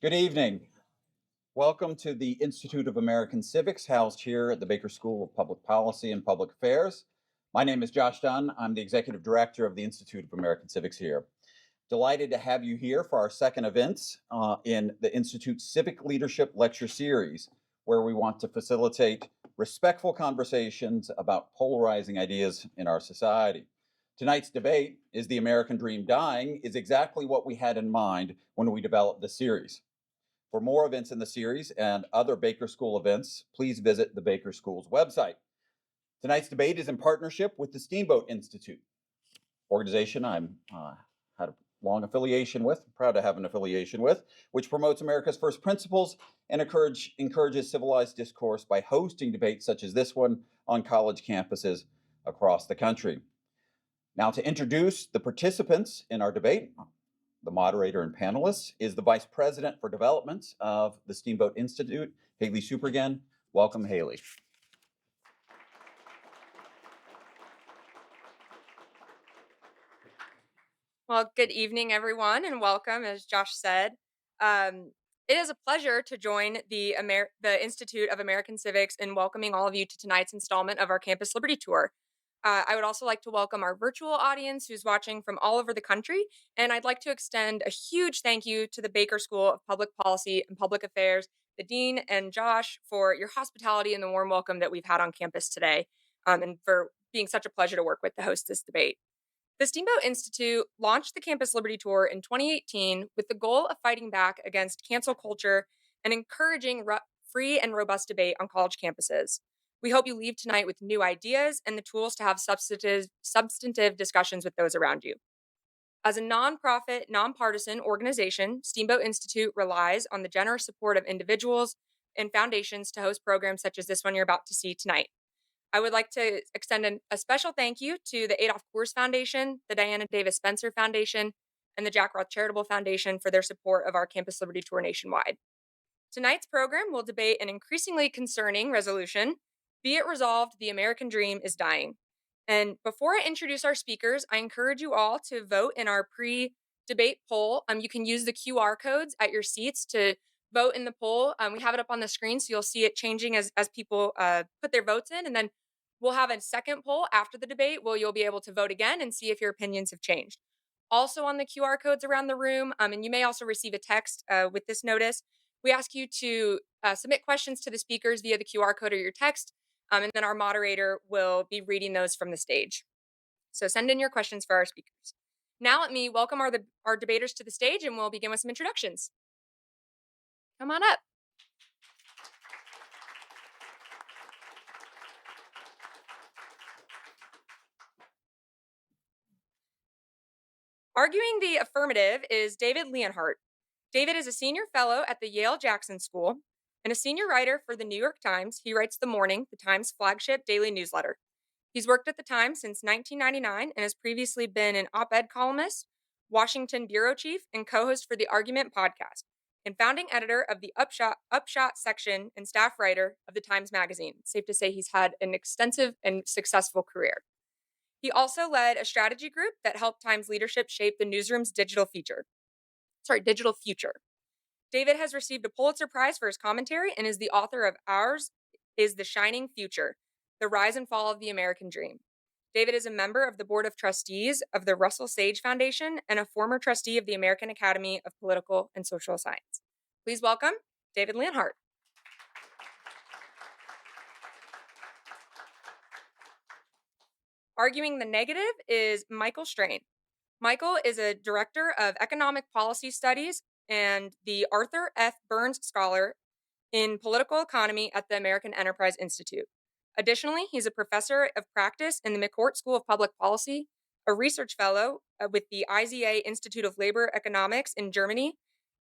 Good evening. Welcome to the Institute of American Civics, housed here at the Baker School of Public Policy and Public Affairs. My name is Josh Dunn. I'm the Executive Director of the Institute of American Civics here. Delighted to have you here for our second event in the Institute's Civic Leadership Lecture Series, where we want to facilitate respectful conversations about polarizing ideas in our society. Tonight's debate, Is the American Dream Dying?, is exactly what we had in mind when we developed the series. For more events in the series and other Baker School events, please visit the Baker School's website. Tonight's debate is in partnership with the Steamboat Institute, organization I'm had a long affiliation with, proud to have an affiliation with, which promotes America's first principles and encourages civilized discourse by hosting debates such as this one on college campuses across the country. Now, to introduce the participants in our debate, the moderator and panelists, is the Vice President for Development of the Steamboat Institute, Haley Supergan. Welcome, Haley. Well, good evening, everyone, and welcome, as Josh said. It is a pleasure to join the Institute of American Civics in welcoming all of you to tonight's installment of our Campus Liberty Tour. I would also like to welcome our virtual audience who's watching from all over the country, and I'd like to extend a huge thank you to the Baker School of Public Policy and Public Affairs, the Dean and Josh, for your hospitality and the warm welcome that we've had on campus today, and for being such a pleasure to work with to host this debate. The Steamboat Institute launched the Campus Liberty Tour in 2018 with the goal of fighting back against cancel culture and encouraging free and robust debate on college campuses. We hope you leave tonight with new ideas and the tools to have substantive discussions with those around you. As a nonprofit, nonpartisan organization, Steamboat Institute relies on the generous support of individuals and foundations to host programs such as this one you're about to see tonight. I would like to extend a special thank you to the Adolph Coors Foundation, the Diana Davis Spencer Foundation, and the Jack Roth Charitable Foundation for their support of our Campus Liberty Tour nationwide. Tonight's program will debate an increasingly concerning resolution. Be it resolved, the American dream is dying. And before I introduce our speakers, I encourage you all to vote in our pre-debate poll. You can use the QR codes at your seats to vote in the poll. We have it up on the screen, so you'll see it changing as people put their votes in. And then we'll have a second poll after the debate where you'll be able to vote again and see if your opinions have changed. Also on the QR codes around the room, and you may also receive a text with this notice, we ask you to submit questions to the speakers via the QR code or your text, and then our moderator will be reading those from the stage. So send in your questions for our speakers. Now let me welcome our debaters to the stage, and we'll begin with some introductions. Come on up. Arguing the affirmative is David Leonhardt. David is a senior fellow at the Yale Jackson School and a senior writer for the New York Times. He writes The Morning, the Times' flagship daily newsletter. He's worked at the Times since 1999 and has previously been an op-ed columnist, Washington bureau chief, and co-host for the Argument podcast, and founding editor of the Upshot section and staff writer of the Times Magazine. It's safe to say he's had an extensive and successful career. He also led a strategy group that helped Times leadership shape the newsroom's digital future. David has received a Pulitzer Prize for his commentary and is the author of Ours is the Shining Future, The Rise and Fall of the American Dream. David is a member of the Board of Trustees of the Russell Sage Foundation and a former trustee of the American Academy of Political and Social Science. Please welcome David Leonhardt. Arguing the negative is Michael Strain. Michael is a director of economic policy studies and the Arthur F. Burns Scholar in political economy at the American Enterprise Institute. Additionally, he's a professor of practice in the McCourt School of Public Policy, a research fellow with the IZA Institute of Labor Economics in Germany,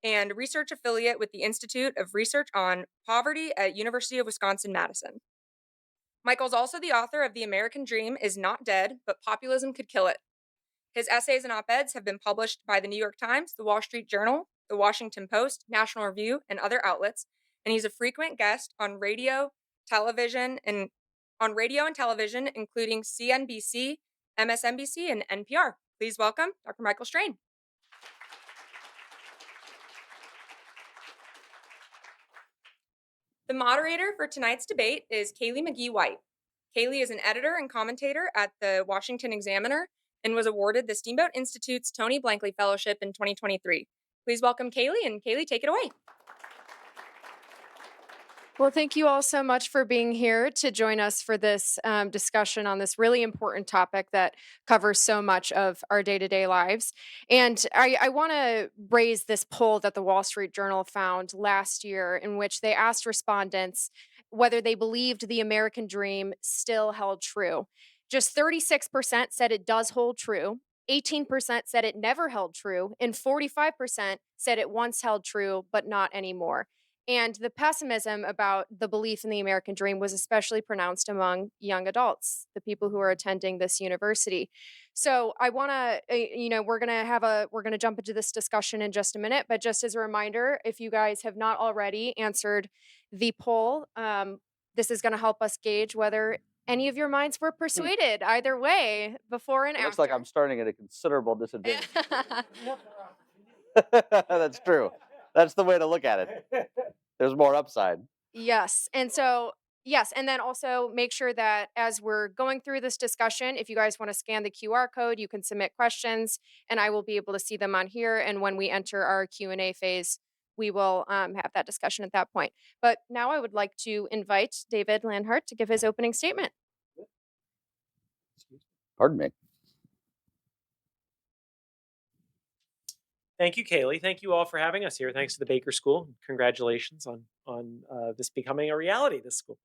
and research affiliate with the Institute of Research on Poverty at University of Wisconsin-Madison. Michael's also the author of The American Dream is Not Dead, but Populism Could Kill It. His essays and op-eds have been published by the New York Times, the Wall Street Journal, the Washington Post, National Review, and other outlets, and he's a frequent guest on radio, television, including CNBC, MSNBC, and NPR. Please welcome Dr. Michael Strain. The moderator for tonight's debate is Kaylee McGee White. Kaylee is an editor and commentator at the Washington Examiner and was awarded the Steamboat Institute's Tony Blankley Fellowship in 2023. Please welcome Kaylee, and Kaylee, take it away. Well, thank you all so much for being here to join us for this discussion on this really important topic that covers so much of our day to day lives. And I want to raise this poll that the Wall Street Journal found last year, in which they asked respondents whether they believed the American dream still held true. Just 36% said it does hold true. 18% said it never held true, and 45% said it once held true, but not anymore. And the pessimism about the belief in the American dream was especially pronounced among young adults, the people who are attending this university. So I want to, we're going to jump into this discussion in just a minute. But just as a reminder, if you guys have not already answered the poll, this is going to help us gauge whether any of your minds were persuaded either way before and It after. looks like I'm starting at a considerable disadvantage. That's true. That's the way to look at it. There's more upside. Yes. And then also make sure that as we're going through this discussion, if you guys want to scan the QR code, you can submit questions and I will be able to see them on here. And when we enter our Q&A phase, we will have that discussion at that point. But now I would like to invite David Leonhardt to give his opening statement. Pardon me. Thank you, Kaylee. Thank you all for having us here. Thanks to the Baker School. Congratulations on this becoming a reality, this school.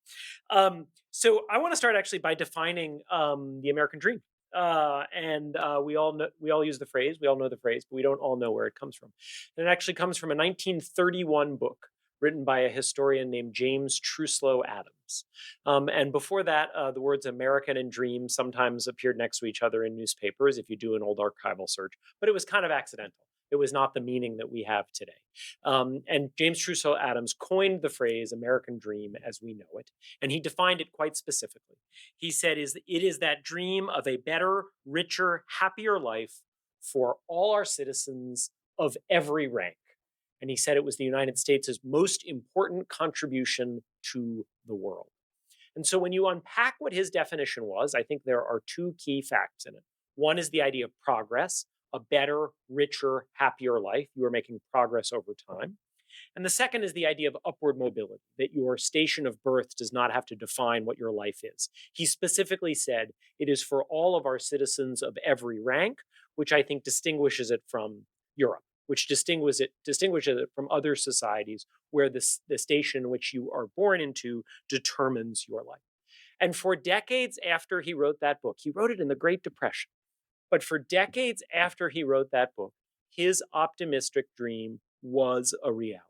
So I want to start actually by defining the American dream. We all use the phrase, we all know the phrase, but we don't all know where it comes from. And it actually comes from a 1931 book written by a historian named James Truslow Adams. And before that, the words American and dream sometimes appeared next to each other in newspapers if you do an old archival search, but it was kind of accidental. It was not the meaning that we have today. And James Truslow Adams coined the phrase American dream as we know it, and he defined it quite specifically. He said, it is that dream of a better, richer, happier life for all our citizens of every rank. And he said it was the United States' most important contribution to the world. And so when you unpack what his definition was, I think there are two key facts in it. One is the idea of progress, a better, richer, happier life. You are making progress over time. And the second is the idea of upward mobility, that your station of birth does not have to define what your life is. He specifically said it is for all of our citizens of every rank, which I think distinguishes it from Europe, which distinguishes it from other societies where the station in which you are born into determines your life. And for decades after he wrote that book, he wrote it in the Great Depression, but for decades after he wrote that book, his optimistic dream was a reality.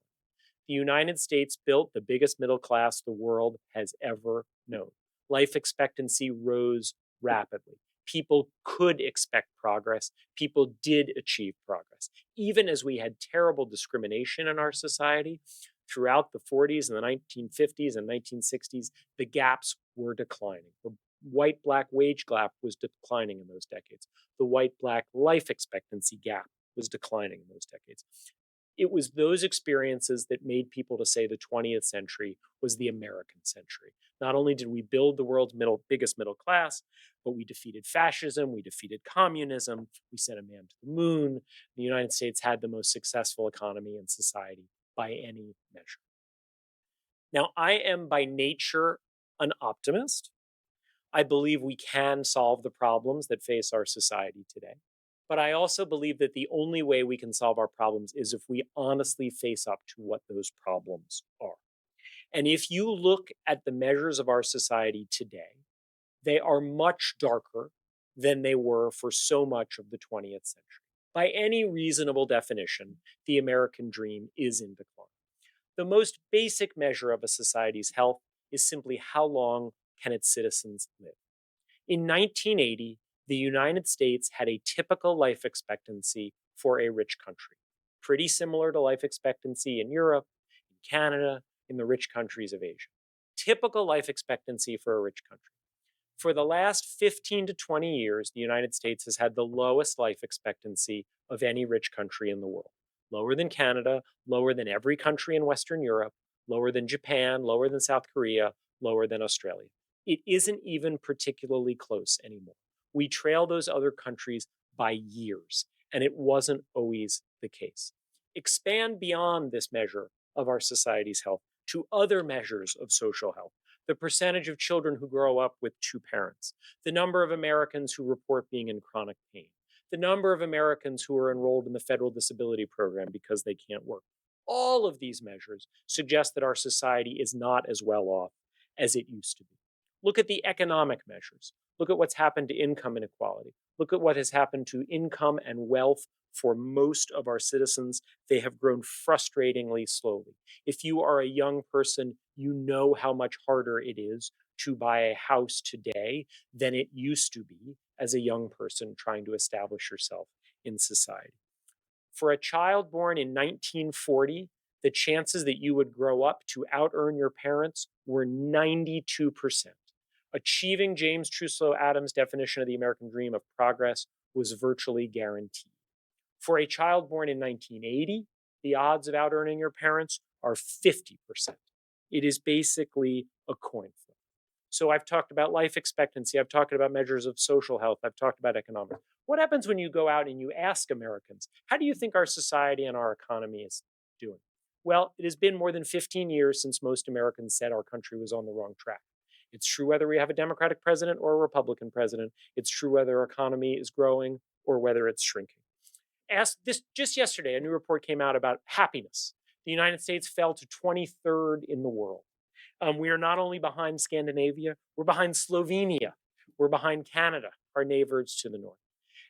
The United States built the biggest middle class the world has ever known. Life expectancy rose rapidly. People could expect progress. People did achieve progress. Even as we had terrible discrimination in our society, throughout the 40s and the 1950s and 1960s, the gaps were declining. The white-black wage gap was declining in those decades. The white-black life expectancy gap was declining in those decades. It was those experiences that made people to say the 20th century was the American century. Not only did we build the world's biggest middle class, but we defeated fascism, we defeated communism, we sent a man to the moon. The United States had the most successful economy and society by any measure. Now, I am by nature an optimist. I believe we can solve the problems that face our society today. But I also believe that the only way we can solve our problems is if we honestly face up to what those problems are. And if you look at the measures of our society today, they are much darker than they were for so much of the 20th century. By any reasonable definition, the American dream is in decline. The most basic measure of a society's health is simply how long can its citizens live. In 1980, the United States had a typical life expectancy for a rich country, pretty similar to life expectancy in Europe, in Canada, in the rich countries of Asia. Typical life expectancy for a rich country. For the last 15 to 20 years, the United States has had the lowest life expectancy of any rich country in the world. Lower than Canada, lower than every country in Western Europe, lower than Japan, lower than South Korea, lower than Australia. It isn't even particularly close anymore. We trail those other countries by years, and it wasn't always the case. Expand beyond this measure of our society's health to other measures of social health. The percentage of children who grow up with two parents, the number of Americans who report being in chronic pain, the number of Americans who are enrolled in the federal disability program because they can't work. All of these measures suggest that our society is not as well off as it used to be. Look at the economic measures. Look at what's happened to income inequality. Look at what has happened to income and wealth for most of our citizens. They have grown frustratingly slowly. If you are a young person, you know how much harder it is to buy a house today than it used to be as a young person trying to establish yourself in society. For a child born in 1940, the chances that you would grow up to out earn your parents were 92%. Achieving James Truslow Adams' definition of the American dream of progress was virtually guaranteed. For a child born in 1980, the odds of out earning your parents are 50%. It is basically a coin flip. So I've talked about life expectancy, I've talked about measures of social health, I've talked about economics. What happens when you go out and you ask Americans, how do you think our society and our economy is doing? Well, it has been more than 15 years since most Americans said our country was on the wrong track. It's true whether we have a Democratic president or a Republican president. It's true whether our economy is growing or whether it's shrinking. Just yesterday, a new report came out about happiness. The United States fell to 23rd in the world. We are not only behind Scandinavia, we're behind Slovenia, we're behind Canada, our neighbors to the north.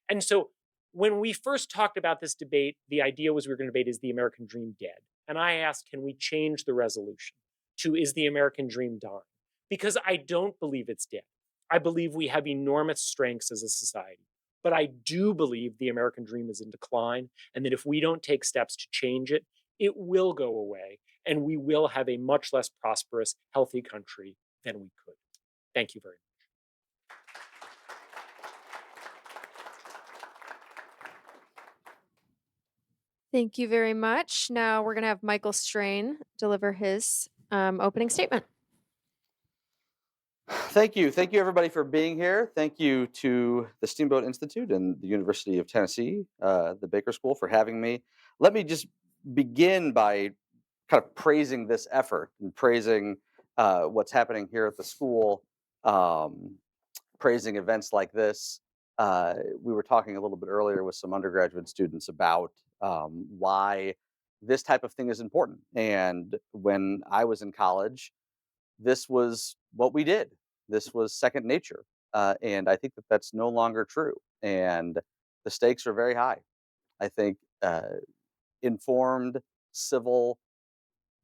And so when we first talked about this debate, the idea was we were going to debate, is the American dream dead? And I asked, can we change the resolution to, is the American dream dying? Because I don't believe it's dead. I believe we have enormous strengths as a society. But I do believe the American dream is in decline, and that if we don't take steps to change it, it will go away, and we will have a much less prosperous, healthy country than we could. Thank you very much. Thank you very much. Now we're going to have Michael Strain deliver his opening statement. Thank you. Thank you, everybody, for being here. Thank you to the Steamboat Institute and the University of Tennessee, the Baker School, for having me. Let me just begin by kind of praising this effort and praising what's happening here at the school, praising events like this. We were talking a little bit earlier with some undergraduate students about why this type of thing is important. And when I was in college, this was what we did. This was second nature. And I think that that's no longer true. And the stakes are very high. I think informed civil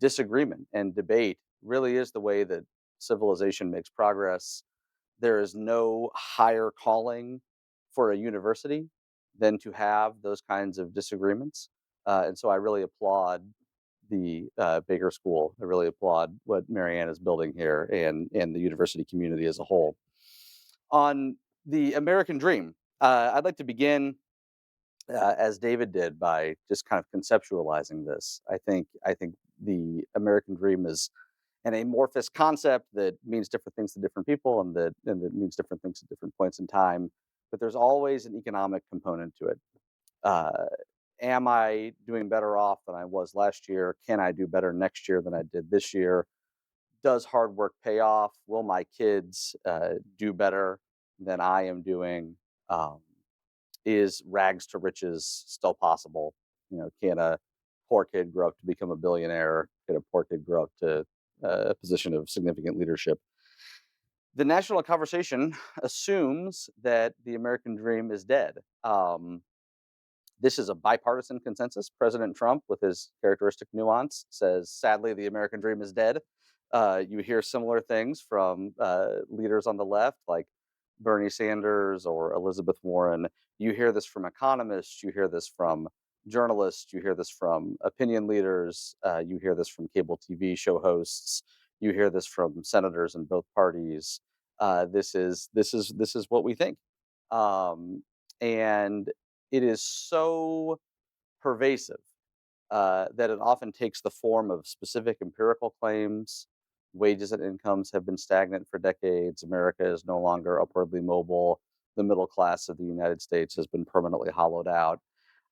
disagreement and debate really is the way that civilization makes progress. There is no higher calling for a university than to have those kinds of disagreements. And so I really applaud the Baker School. I really applaud what Marianne is building here and the university community as a whole. On the American dream, I'd like to begin as David did by just kind of conceptualizing this. I think the American dream is an amorphous concept that means different things to different people and that means different things at different points in time. But there's always an economic component to it. Am I doing better off than I was last year? Can I do better next year than I did this year? Does hard work pay off? Will my kids do better than I am doing? Is rags to riches still possible? Can a poor kid grow up to become a billionaire? Can a poor kid grow up to a position of significant leadership? The national conversation assumes that the American dream is dead. This is a bipartisan consensus. President Trump, with his characteristic nuance, says, sadly, the American dream is dead. You hear similar things from leaders on the left, like Bernie Sanders or Elizabeth Warren. You hear this from economists. You hear this from journalists. You hear this from opinion leaders. You hear this from cable TV show hosts. You hear this from senators in both parties. This is what we think, and it is so pervasive that it often takes the form of specific empirical claims. Wages and incomes have been stagnant for decades. America is no longer upwardly mobile. The middle class of the United States has been permanently hollowed out.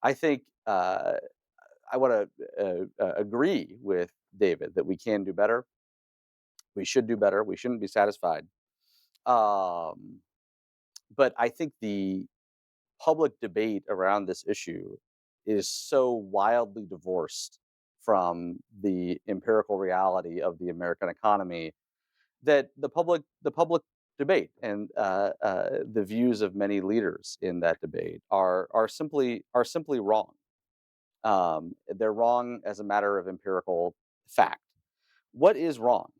I think I want to agree with David that we can do better. We should do better. We shouldn't be satisfied. Um, but I think the public debate around this issue is so wildly divorced from the empirical reality of the American economy that the public debate and the views of many leaders in that debate are simply wrong. They're wrong as a matter of empirical fact. What is wrong?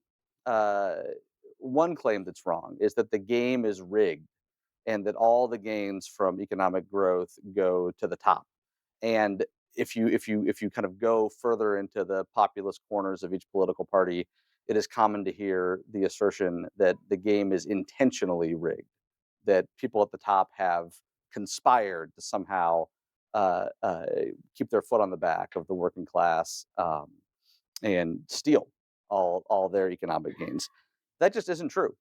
Uh, One claim that's wrong is that the game is rigged and that all the gains from economic growth go to the top. And if you kind of go further into the populist corners of each political party, it is common to hear the assertion that the game is intentionally rigged, that people at the top have conspired to somehow uh, uh, keep their foot on the back of the working class and steal all their economic gains. That just isn't true.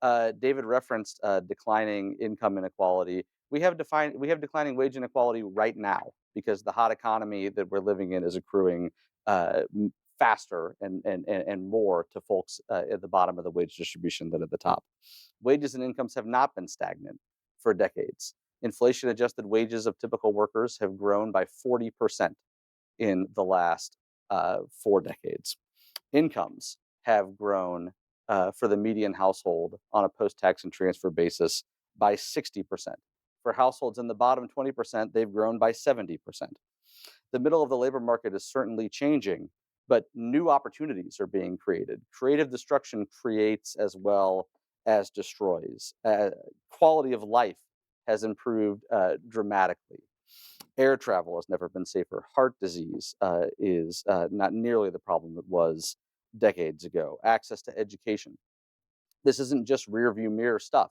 David referenced declining income inequality. We have declining wage inequality right now because the hot economy that we're living in is accruing faster and more to folks at the bottom of the wage distribution than at the top. Wages and incomes have not been stagnant for decades. Inflation adjusted wages of typical workers have grown by 40% in the last 4 decades. Incomes have grown for the median household on a post-tax and transfer basis by 60%. For households in the bottom 20%, they've grown by 70%. The middle of the labor market is certainly changing, but new opportunities are being created. Creative destruction creates as well as destroys. Quality of life has improved dramatically. Air travel has never been safer. Heart disease is not nearly the problem it was decades ago. Access to education. This isn't just rear view mirror stuff.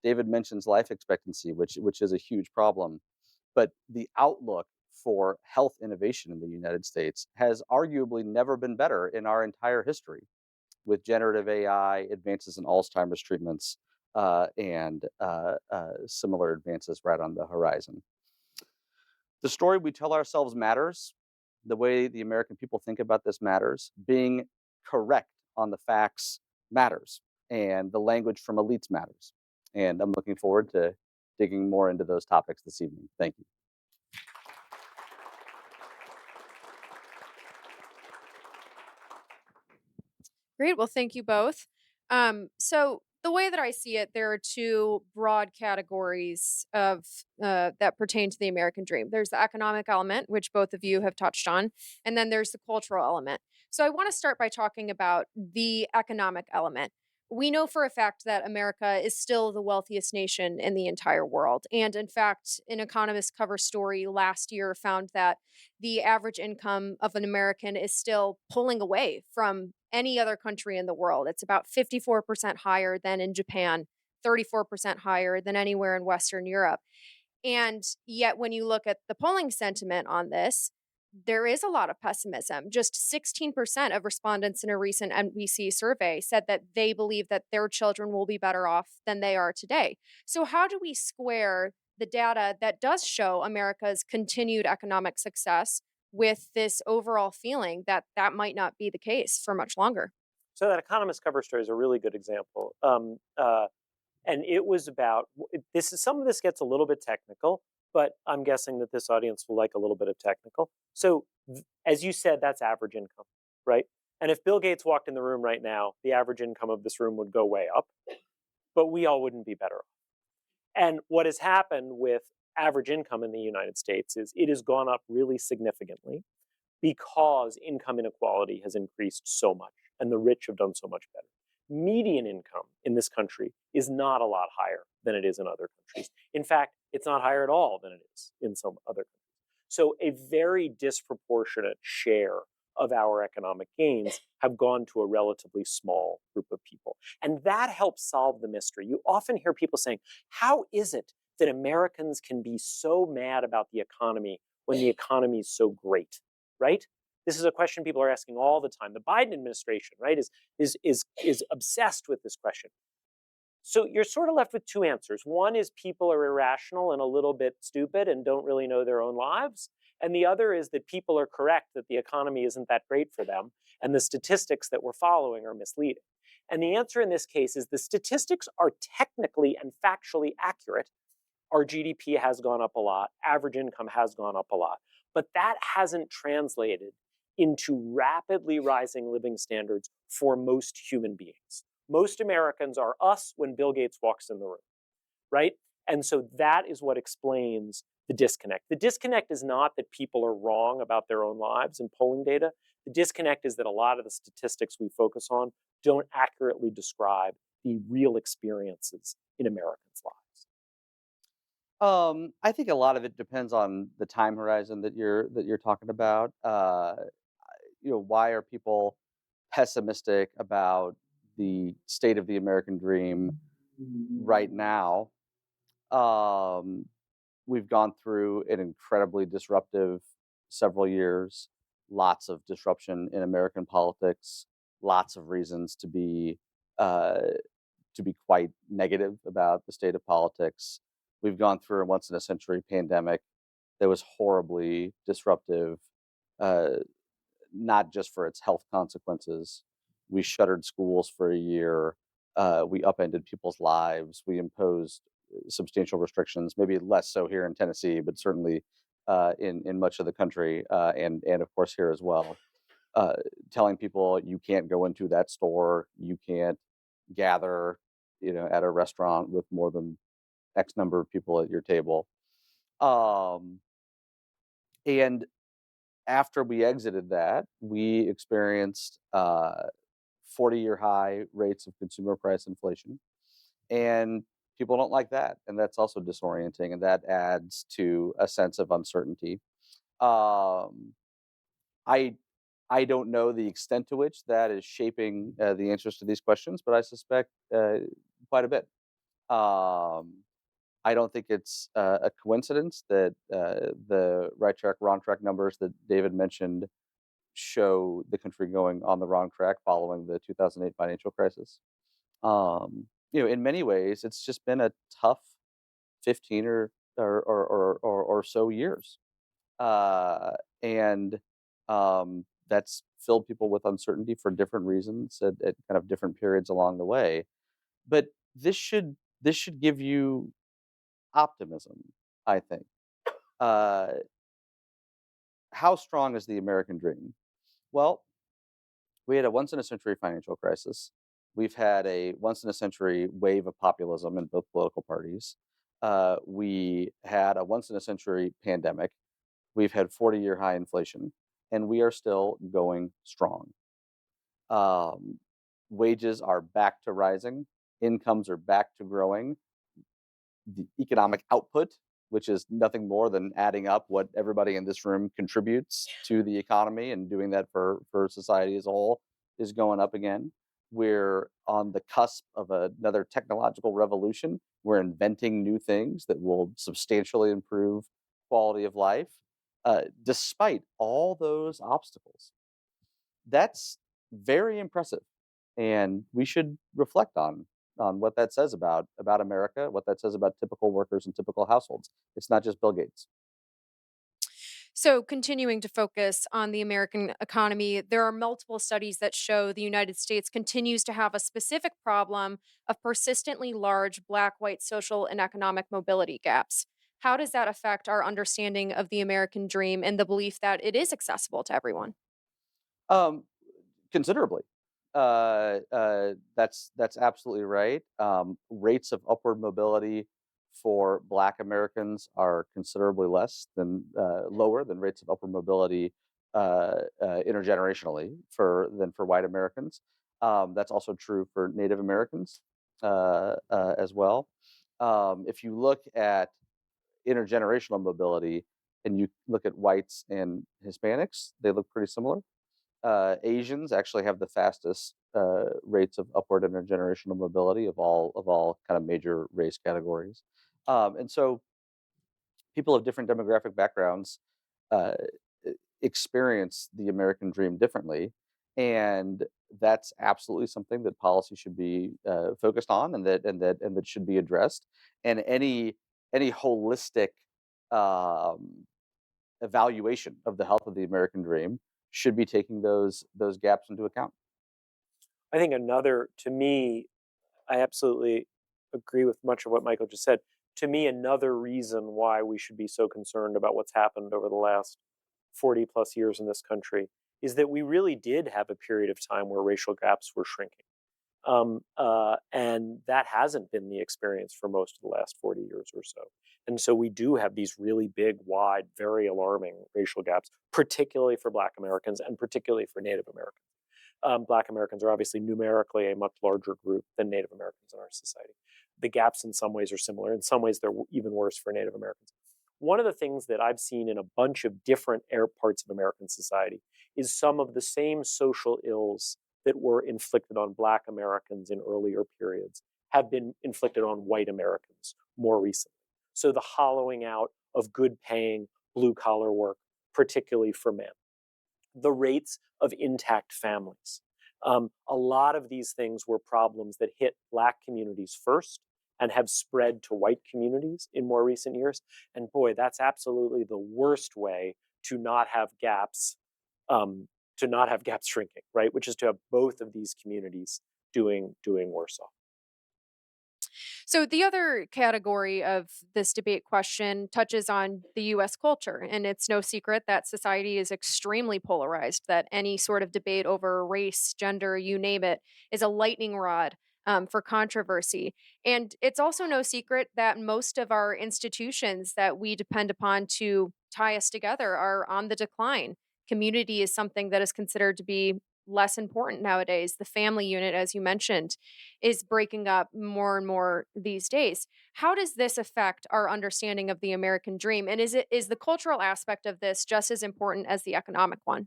David mentions life expectancy, which is a huge problem. But the outlook for health innovation in the United States has arguably never been better in our entire history, with generative AI, advances in Alzheimer's treatments, and similar advances right on the horizon. The story we tell ourselves matters. The way the American people think about this matters. Being correct on the facts matters. And the language from elites matters. And I'm looking forward to digging more into those topics this evening. Thank you. Great. Well, thank you both. So the way that I see it, there are two broad categories of that pertain to the American dream. There's the economic element, which both of you have touched on, and then there's the cultural element. So I want to start by talking about the economic element. We know for a fact that America is still the wealthiest nation in the entire world. And in fact, an Economist cover story last year found that the average income of an American is still pulling away from any other country in the world. It's about 54% higher than in Japan, 34% higher than anywhere in Western Europe. And yet, when you look at the polling sentiment on this, there is a lot of pessimism. Just 16% of respondents in a recent NBC survey said that they believe that their children will be better off than they are today. So, how do we square the data that does show America's continued economic success with this overall feeling that that might not be the case for much longer? So that Economist cover story is a really good example. And it was about this. Is some of this gets a little bit technical, but I'm guessing that this audience will like a little bit of technical. So, as you said, that's average income, right? And if Bill Gates walked in the room right now, the average income of this room would go way up, but we all wouldn't be better off. And what has happened with average income in the United States is it has gone up really significantly because income inequality has increased so much and the rich have done so much better. Median income in this country is not a lot higher than it is in other countries. In fact, it's not higher at all than it is in some other countries. So a very disproportionate share of our economic gains have gone to a relatively small group of people. And that helps solve the mystery. You often hear people saying, how is it that Americans can be so mad about the economy when the economy is so great? right? This is a question people are asking all the time. The Biden administration, right, is obsessed with this question. So you're sort of left with two answers. One is people are irrational and a little bit stupid and don't really know their own lives. And the other is that people are correct that the economy isn't that great for them and the statistics that we're following are misleading. And the answer in this case is the statistics are technically and factually accurate. Our GDP has gone up a lot, average income has gone up a lot, but that hasn't translated into rapidly rising living standards for most human beings. Most Americans are us when Bill Gates walks in the room, right? And so that is what explains the disconnect. The disconnect is not that people are wrong about their own lives and polling data. The disconnect is that a lot of the statistics we focus on don't accurately describe the real experiences in Americans' lives. I think a lot of it depends on the time horizon that you're talking about. Why are people pessimistic about the state of the American dream right now? Um, we've gone through an incredibly disruptive several years, lots of disruption in American politics, lots of reasons uh, to be quite negative about the state of politics. We've gone through a once in a century pandemic that was horribly disruptive, uh, not just for its health consequences. We shuttered schools for a year. We upended people's lives. We imposed substantial restrictions, maybe less so here in Tennessee, but certainly in much of the country, and of course here as well. Uh, Telling people you can't go into that store, you can't gather, at a restaurant with more than X number of people at your table. Um, and after we exited that, we experienced 40-year high rates of consumer price inflation. And people don't like that. And that's also disorienting. And that adds to a sense of uncertainty. Um, I I don't know the extent to which that is shaping the answers to these questions, but I suspect quite a bit. Um, I don't think it's a coincidence that the right track, wrong track numbers that David mentioned show the country going on the wrong track following the 2008 financial crisis. In many ways, it's just been a tough 15 or so years, uh, and that's filled people with uncertainty for different reasons at kind of different periods along the way. But this should give you optimism, I think. Uh, how strong is the American dream? Well, we had a once in a century financial crisis. We've had a once in a century wave of populism in both political parties. We had a once in a century pandemic. We've had 40-year high inflation, and we are still going strong. Um, Wages are back to rising, incomes are back to growing. The economic output, which is nothing more than adding up what everybody in this room contributes to the economy and doing that for society as a whole, is going up again. We're on the cusp of another technological revolution. We're inventing new things that will substantially improve quality of life, despite all those obstacles. That's very impressive, and we should reflect on what that says about America, what that says about typical workers and typical households. It's not just Bill Gates. So, continuing to focus on the American economy, there are multiple studies that show the United States continues to have a specific problem of persistently large Black white social and economic mobility gaps. How does that affect our understanding of the American dream and the belief that it is accessible to everyone? Um, Considerably. That's absolutely right. Rates of upward mobility for Black Americans are considerably lower than rates of upward mobility intergenerationally for white Americans. That's also true for Native Americans as well. If you look at intergenerational mobility and you look at whites and Hispanics, they look pretty similar. Asians actually have the fastest rates of upward intergenerational mobility of all kind of major race categories, and so people of different demographic backgrounds uh, experience the American dream differently, and that's absolutely something that policy should be focused on, and that should be addressed. And any holistic um, evaluation of the health of the American dream should be taking those gaps into account. I think to me, I absolutely agree with much of what Michael just said. To me, another reason why we should be so concerned about what's happened over the last 40 plus years in this country is that we really did have a period of time where racial gaps were shrinking. And that hasn't been the experience for most of the last 40 years or so. And so we do have these really big, wide, very alarming racial gaps, particularly for Black Americans and particularly for Native Americans. Black Americans are obviously numerically a much larger group than Native Americans in our society. The gaps in some ways are similar. In some ways, they're even worse for Native Americans. One of the things that I've seen in a bunch of different parts of American society is some of the same social ills that were inflicted on Black Americans in earlier periods have been inflicted on white Americans more recently. So the hollowing out of good paying blue collar work, particularly for men, the rates of intact families. A lot of these things were problems that hit Black communities first and have spread to white communities in more recent years. And boy, that's absolutely the worst way to not have gaps, shrinking, right? Which is to have both of these communities doing worse off. So, the other category of this debate question touches on the US culture. And it's no secret that society is extremely polarized, that any sort of debate over race, gender, you name it, is a lightning rod for controversy. And it's also no secret that most of our institutions that we depend upon to tie us together are on the decline. Community is something that is considered to be less important nowadays. The family unit, as you mentioned, is breaking up more and more these days. How does this affect our understanding of the American dream? And is the cultural aspect of this just as important as the economic one?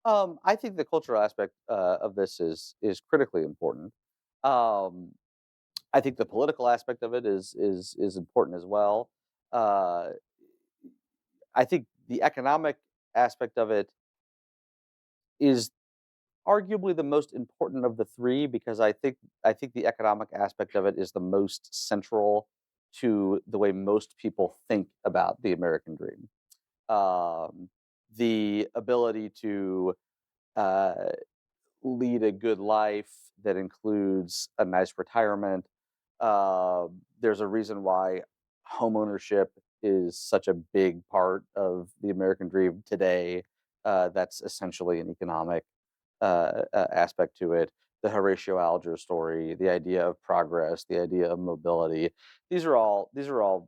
I think the cultural aspect of this is critically important. Um, I think the political aspect of it is important as well. Uh, I think the economic aspect of it is arguably the most important of the three, because I think the economic aspect of it is the most central to the way most people think about the American dream. Um, the ability to uh, lead a good life that includes a nice retirement. There's a reason why homeownership is such a big part of the American dream today. That's essentially an economic aspect to it. The Horatio Alger story, the idea of progress, the idea of mobility. These are all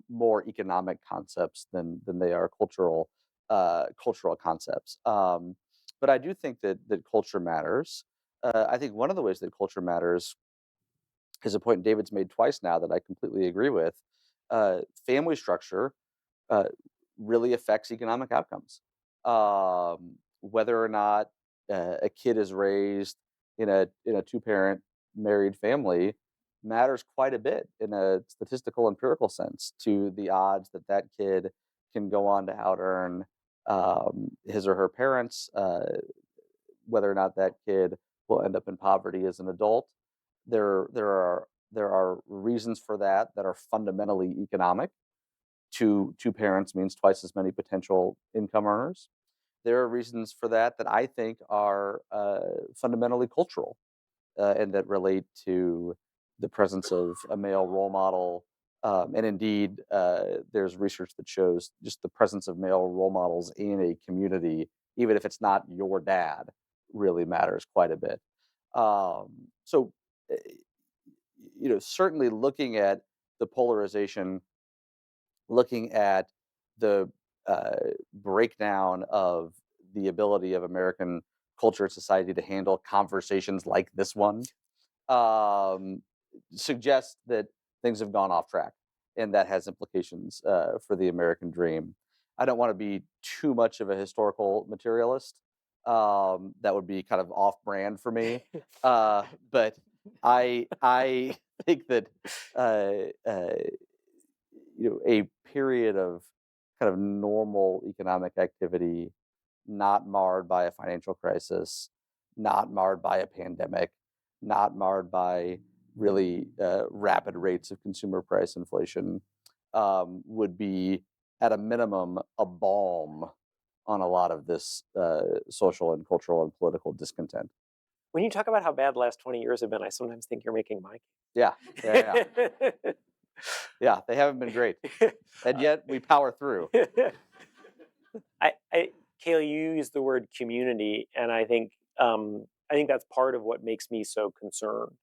more economic concepts than they are cultural concepts. But I do think that culture matters. I think one of the ways that culture matters is a point David's made twice now that I completely agree with. Family structure uh, really affects economic outcomes. Whether or not a kid is raised in a two parent married family matters quite a bit in a statistical empirical sense to the odds that that kid can go on to out earn his or her parents, whether or not that kid will end up in poverty as an adult. There are reasons for that are fundamentally economic. Two parents means twice as many potential income earners. There are reasons for that I think are fundamentally cultural, and that relate to the presence of a male role model. And indeed, there's research that shows just the presence of male role models in a community, even if it's not your dad, really matters quite a bit. So, eh, certainly looking at the polarization, looking at the breakdown of the ability of American culture and society to handle conversations like this one, um, suggests that things have gone off track, and that has implications for the American dream. I don't want to be too much of a historical materialist. That would be kind of off-brand for me. But I think that uh, a period of kind of normal economic activity, not marred by a financial crisis, not marred by a pandemic, not marred by really rapid rates of consumer price inflation, would be, at a minimum, a balm on a lot of this social and cultural and political discontent. When you talk about how bad the last 20 years have been, I sometimes think you're making my Yeah, yeah, they haven't been great, and yet we power through. Kayla, you used the word community, and I think that's part of what makes me so concerned.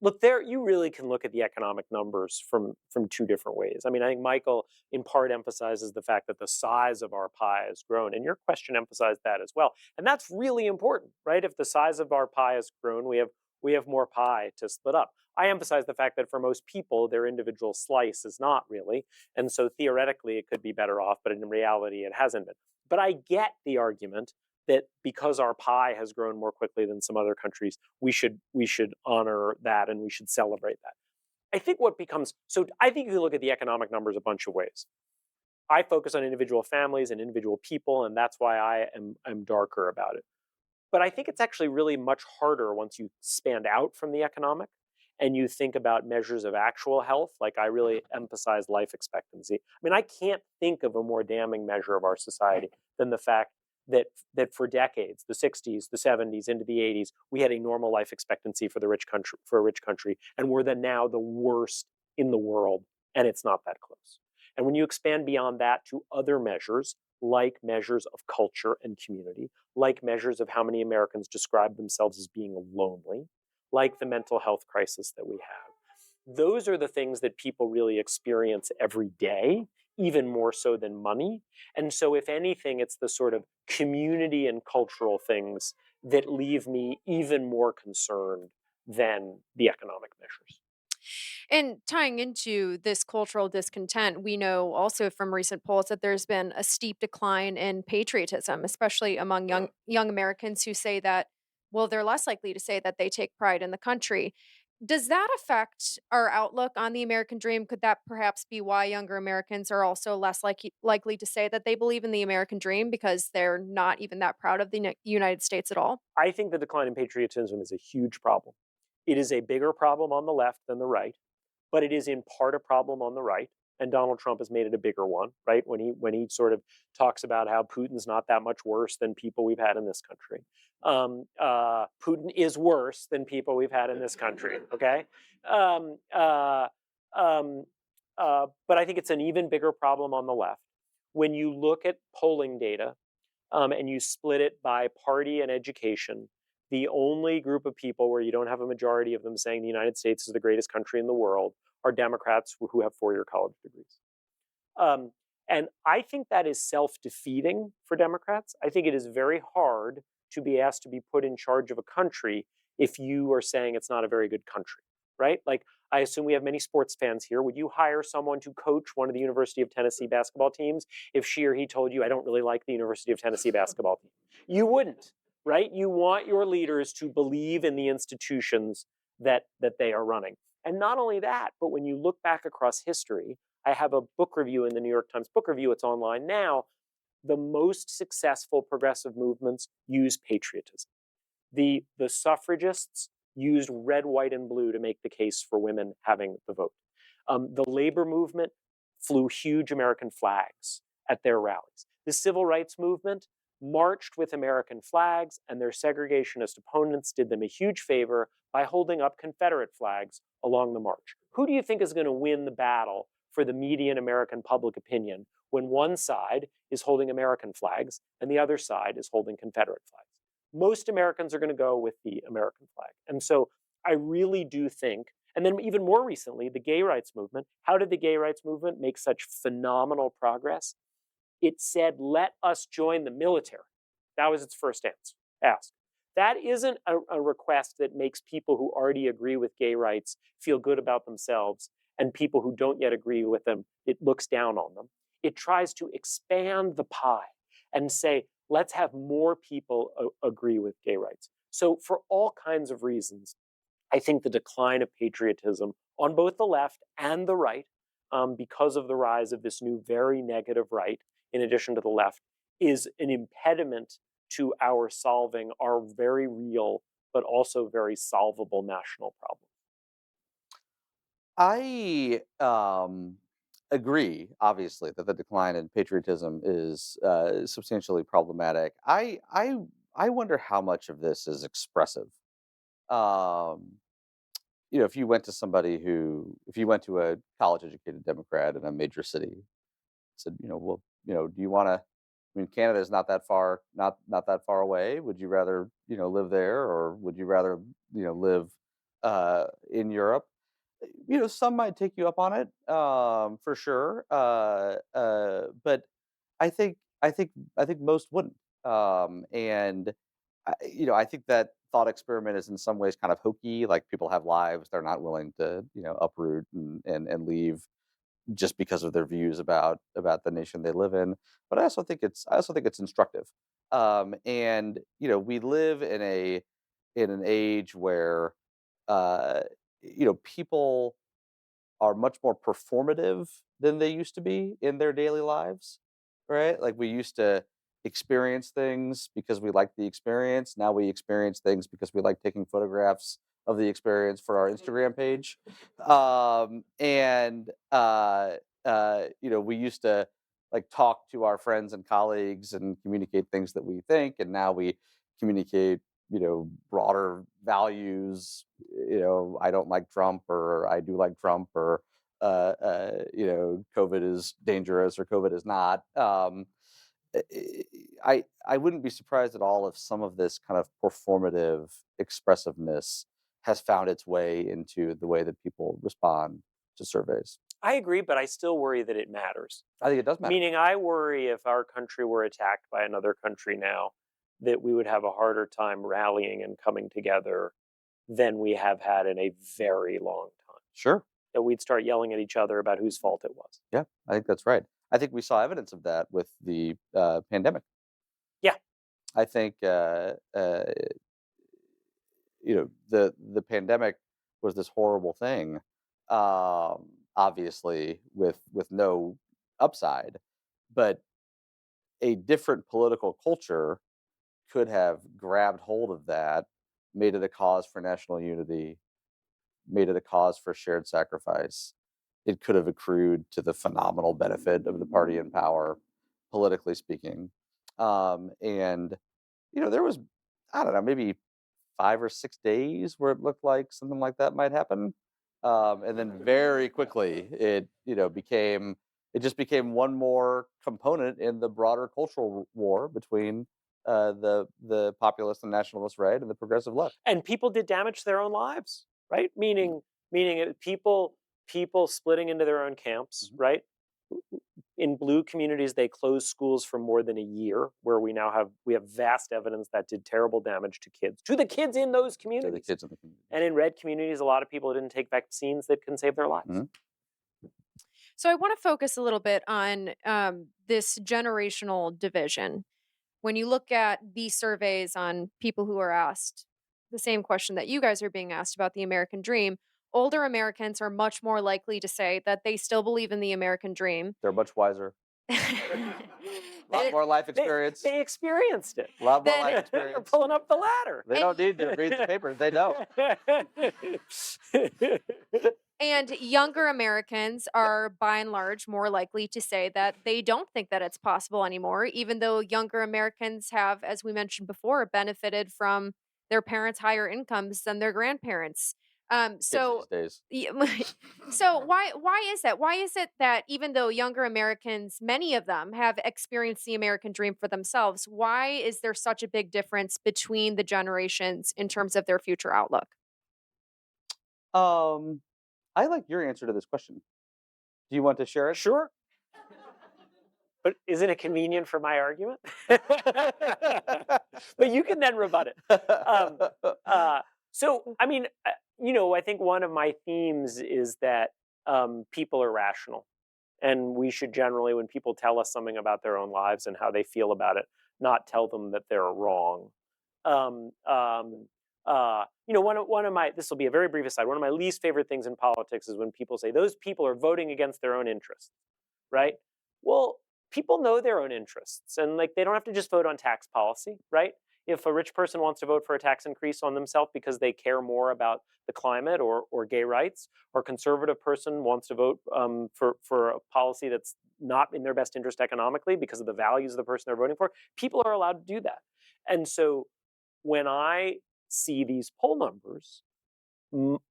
Look, there you really can look at the economic numbers from two different ways. I mean, I think Michael in part emphasizes the fact that the size of our pie has grown, and your question emphasized that as well, and that's really important, right? If the size of our pie has grown, we have more pie to split up. I emphasize the fact that for most people, their individual slice is not really. And so theoretically, it could be better off, but in reality, it hasn't been. But I get the argument that because our pie has grown more quickly than some other countries, we should honor that and we should celebrate that. I think I think you can look at the economic numbers a bunch of ways. I focus on individual families and individual people, and that's why I'm darker about it. But I think it's actually really much harder once you expand out from the economic and you think about measures of actual health. Like, I really emphasize life expectancy. I mean, I can't think of a more damning measure of our society than the fact that for decades, the 60s, the 70s, into the 80s, we had a normal life expectancy for a rich country, and we're now the worst in the world, and it's not that close. And when you expand beyond that to other measures, like measures of culture and community, like measures of how many Americans describe themselves as being lonely, like the mental health crisis that we have, those are the things that people really experience every day, even more so than money. And so, if anything, it's the sort of community and cultural things that leave me even more concerned than the economic measures. And tying into this cultural discontent, we know also from recent polls that there's been a steep decline in patriotism, especially among young Americans who say that, well, they're less likely to say that they take pride in the country. Does that affect our outlook on the American dream? Could that perhaps be why younger Americans are also less likely to say that they believe in the American dream because they're not even that proud of the United States at all? I think the decline in patriotism is a huge problem. It is a bigger problem on the left than the right, but it is in part a problem on the right. And Donald Trump has made it a bigger one, right? When he sort of talks about how Putin's not that much worse than people we've had in this country. Putin is worse than people we've had in this country. Okay, but I think it's an even bigger problem on the left. When you look at polling data and you split it by party and education, the only group of people where you don't have a majority of them saying the United States is the greatest country in the world are Democrats who have four-year college degrees. And I think that is self-defeating for Democrats. I think it is very hard to be asked to be put in charge of a country if you are saying it's not a very good country, right? Like, I assume we have many sports fans here. Would you hire someone to coach one of the University of Tennessee basketball teams if she or he told you, I don't really like the University of Tennessee basketball team? You wouldn't, right? You want your leaders to believe in the institutions that they are running. And not only that, but when you look back across history, I have a book review in the New York Times Book Review. It's online now. The most successful progressive movements use patriotism. The suffragists used red, white, and blue to make the case for women having the vote. The labor movement flew huge American flags at their rallies. The civil rights movement marched with American flags, and their segregationist opponents did them a huge favor by holding up Confederate flags along the march. Who do you think is going to win the battle for the median American public opinion when one side is holding American flags and the other side is holding Confederate flags? Most Americans are going to go with the American flag. And so I really do think, and then even more recently, the gay rights movement. How did the gay rights movement make such phenomenal progress? It said, let us join the military. That was its first ask. That isn't a request that makes people who already agree with gay rights feel good about themselves, and people who don't yet agree with them, it looks down on them. It tries to expand the pie and say, let's have more people agree with gay rights. So for all kinds of reasons, I think the decline of patriotism on both the left and the right because of the rise of this new very negative right, in addition to the left, is an impediment to our solving our very real but also very solvable national problem. I agree, obviously, that the decline in patriotism is substantially problematic. I wonder how much of this is expressive. Um, if you went to if you went to a college-educated Democrat in a major city, said, well, do you want to? I mean, Canada is not that far, not that far away. Would you rather, live there, or would you rather, live in Europe? Some might take you up on it, for sure. But I think most wouldn't. And I think that thought experiment is in some ways kind of hokey. Like, people have lives; they're not willing to, uproot and leave just because of their views about the nation they live in. But I also think it's instructive. And we live in an age where uh, people are much more performative than they used to be in their daily lives, right? Like, we used to experience things because we liked the experience. Now we experience things because we like taking photographs of the experience for our Instagram page. And we used to like talk to our friends and colleagues and communicate things that we think, and now we communicate broader values. I don't like Trump, or I do like Trump, or COVID is dangerous, or COVID is not. I wouldn't be surprised at all if some of this kind of performative expressiveness has found its way into the way that people respond to surveys. I agree, but I still worry that it matters. I think it does matter. Meaning, I worry if our country were attacked by another country now, that we would have a harder time rallying and coming together than we have had in a very long time. Sure. That we'd start yelling at each other about whose fault it was. Yeah, I think that's right. I think we saw evidence of that with the pandemic. Yeah. I think the pandemic was this horrible thing, obviously with no upside, but a different political culture could have grabbed hold of that, made it a cause for national unity, made it a cause for shared sacrifice. It could have accrued to the phenomenal benefit of the party in power, politically speaking. And there was, I don't know, maybe 5 or 6 days where it looked like something like that might happen, and then very quickly it just became one more component in the broader cultural war between the populist and nationalist right and the progressive left. And people did damage to their own lives, right? Meaning people splitting into their own camps, right? In blue communities, they closed schools for more than a year, where we have vast evidence that did terrible damage to the kids in those communities. To the kids in the community. And in red communities, a lot of people didn't take vaccines that can save their lives. Mhm. So I want to focus a little bit on this generational division. When you look at these surveys on people who are asked the same question that you guys are being asked about the American dream, older Americans are much more likely to say that they still believe in the American dream. They're much wiser. A lot They- more life experience. They experienced it. A lot more Then- life They're experience. pulling up the ladder. They don't need to read the papers. They know. And younger Americans are, by and large, more likely to say that they don't think that it's possible anymore, even though younger Americans have, as we mentioned before, benefited from their parents' higher incomes than their grandparents. So, Kids these days. yeah, so why is that? Why is it that even though younger Americans, many of them have experienced the American dream for themselves, why is there such a big difference between the generations in terms of their future outlook? I like your answer to this question. Do you want to share it? Sure. But isn't it convenient for my argument? But you can then rebut it. So, I mean, I think one of my themes is that people are rational. And we should generally, when people tell us something about their own lives and how they feel about it, not tell them that they're wrong. One of my, this will be a very brief aside, one of my least favorite things in politics is when people say those people are voting against their own interests, right? Well, people know their own interests, and like they don't have to just vote on tax policy, right? If a rich person wants to vote for a tax increase on themselves because they care more about the climate or gay rights, or a conservative person wants to vote for a policy that's not in their best interest economically because of the values of the person they're voting for, people are allowed to do that. And so when I see these poll numbers,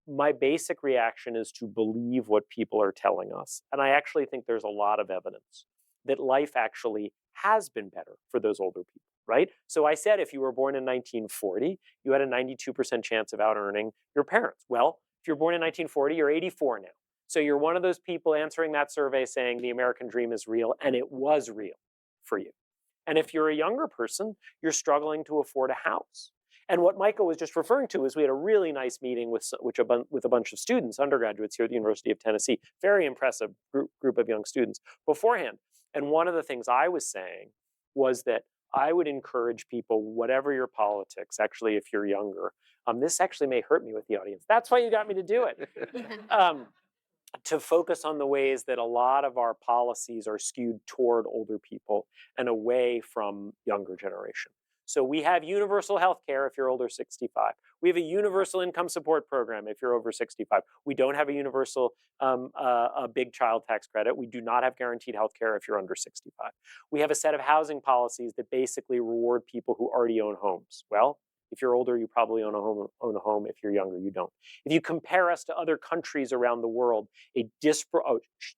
my basic reaction is to believe what people are telling us. And I actually think there's a lot of evidence that life actually has been better for those older people, right? So I said if you were born in 1940, you had a 92% chance of out earning your parents. Well, if you're born in 1940, you're 84 now. So you're one of those people answering that survey saying the American dream is real, and it was real for you. And if you're a younger person, you're struggling to afford a house. And what Michael was just referring to is we had a really nice meeting with a bunch of students, undergraduates here at the University of Tennessee, very impressive group of young students beforehand. And one of the things I was saying was that I would encourage people, whatever your politics, actually, if you're younger, this actually may hurt me with the audience. That's why you got me to do it. To focus on the ways that a lot of our policies are skewed toward older people and away from younger generation. So we have universal health care if you're over 65. We have a universal income support program if you're over 65. We don't have a universal a big child tax credit. We do not have guaranteed health care if you're under 65. We have a set of housing policies that basically reward people who already own homes. Well, if you're older, you probably own a home. If you're younger, you don't. If you compare us to other countries around the world, a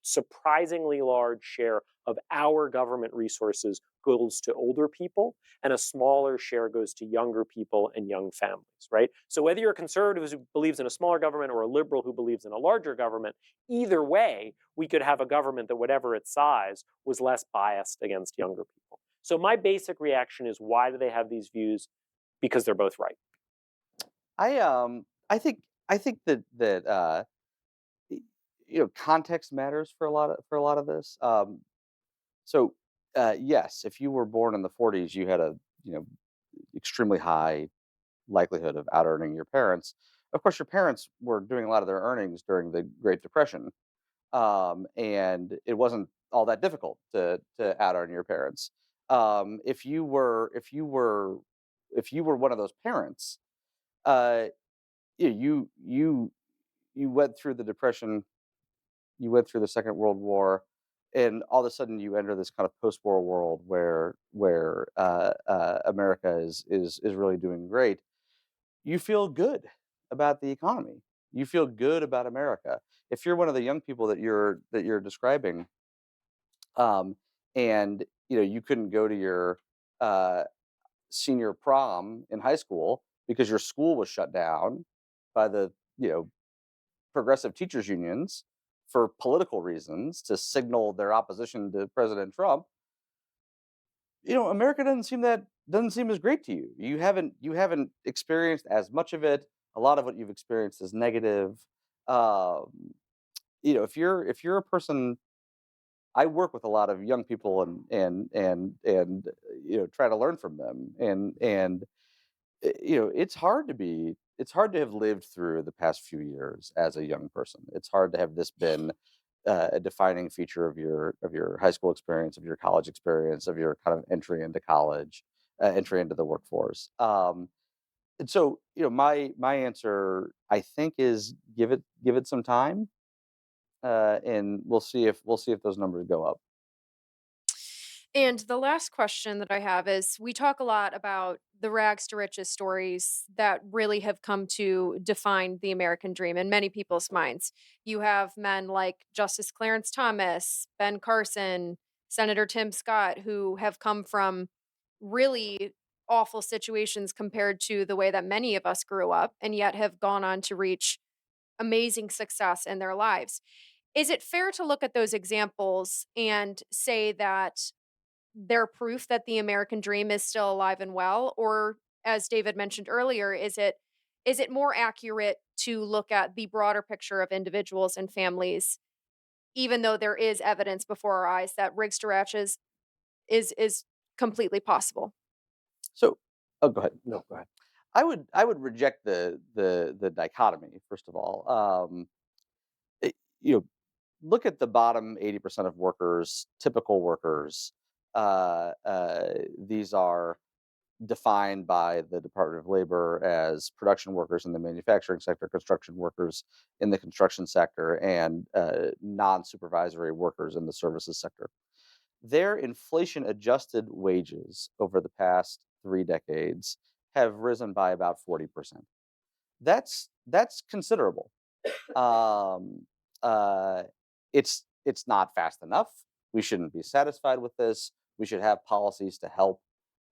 surprisingly large share of our government resources goes to older people, and a smaller share goes to younger people and young families, right? So whether you're a conservative who believes in a smaller government or a liberal who believes in a larger government, either way, we could have a government that, whatever its size, was less biased against younger people. So my basic reaction is, why do they have these views? Because they're both right. I think that context matters for a lot of this. So yes, if you were born in the 40s, you had a extremely high likelihood of out earning your parents. Of course, your parents were doing a lot of their earnings during the Great Depression, and it wasn't all that difficult to out earn your parents. If you were one of those parents, uh, you went through the Depression, you went through the Second World War, and all of a sudden you enter this kind of post-war world where America is really doing great. You feel good about the economy. You feel good about America. If you're one of the young people that you're describing, um, and you couldn't go to your uh, senior prom in high school because your school was shut down by the progressive teachers unions for political reasons to signal their opposition to President Trump. America doesn't seem as great to you. You haven't experienced as much of it. A lot of what you've experienced is negative. Um, if you're a person, I work with a lot of young people and try to learn from them, and it's hard to have lived through the past few years as a young person. It's hard to have this been a defining feature of your high school experience, of your college experience, of your kind of entry into college, entry into the workforce. And so, my answer, I think, is give it some time, and we'll see if those numbers go up. And the last question that I have is, we talk a lot about the rags to riches stories that really have come to define the American dream in many people's minds. You have men like Justice Clarence Thomas, Ben Carson, Senator Tim Scott, who have come from really awful situations compared to the way that many of us grew up, and yet have gone on to reach amazing success in their lives. Is it fair to look at those examples and say that they're proof that the American dream is still alive and well? Or, as David mentioned earlier, is it more accurate to look at the broader picture of individuals and families, even though there is evidence before our eyes that rigs to ratches is completely possible? So, oh, go ahead. No, go ahead. I would reject the dichotomy first of all. It, you know, look at the bottom 80% of workers, typical workers. These are defined by the Department of Labor as production workers in the manufacturing sector, construction workers in the construction sector, and non-supervisory workers in the services sector. Their inflation adjusted wages over the past 3 decades have risen by about 40%. That's considerable. Um, uh, it's not fast enough. We shouldn't be satisfied with this. We should have policies to help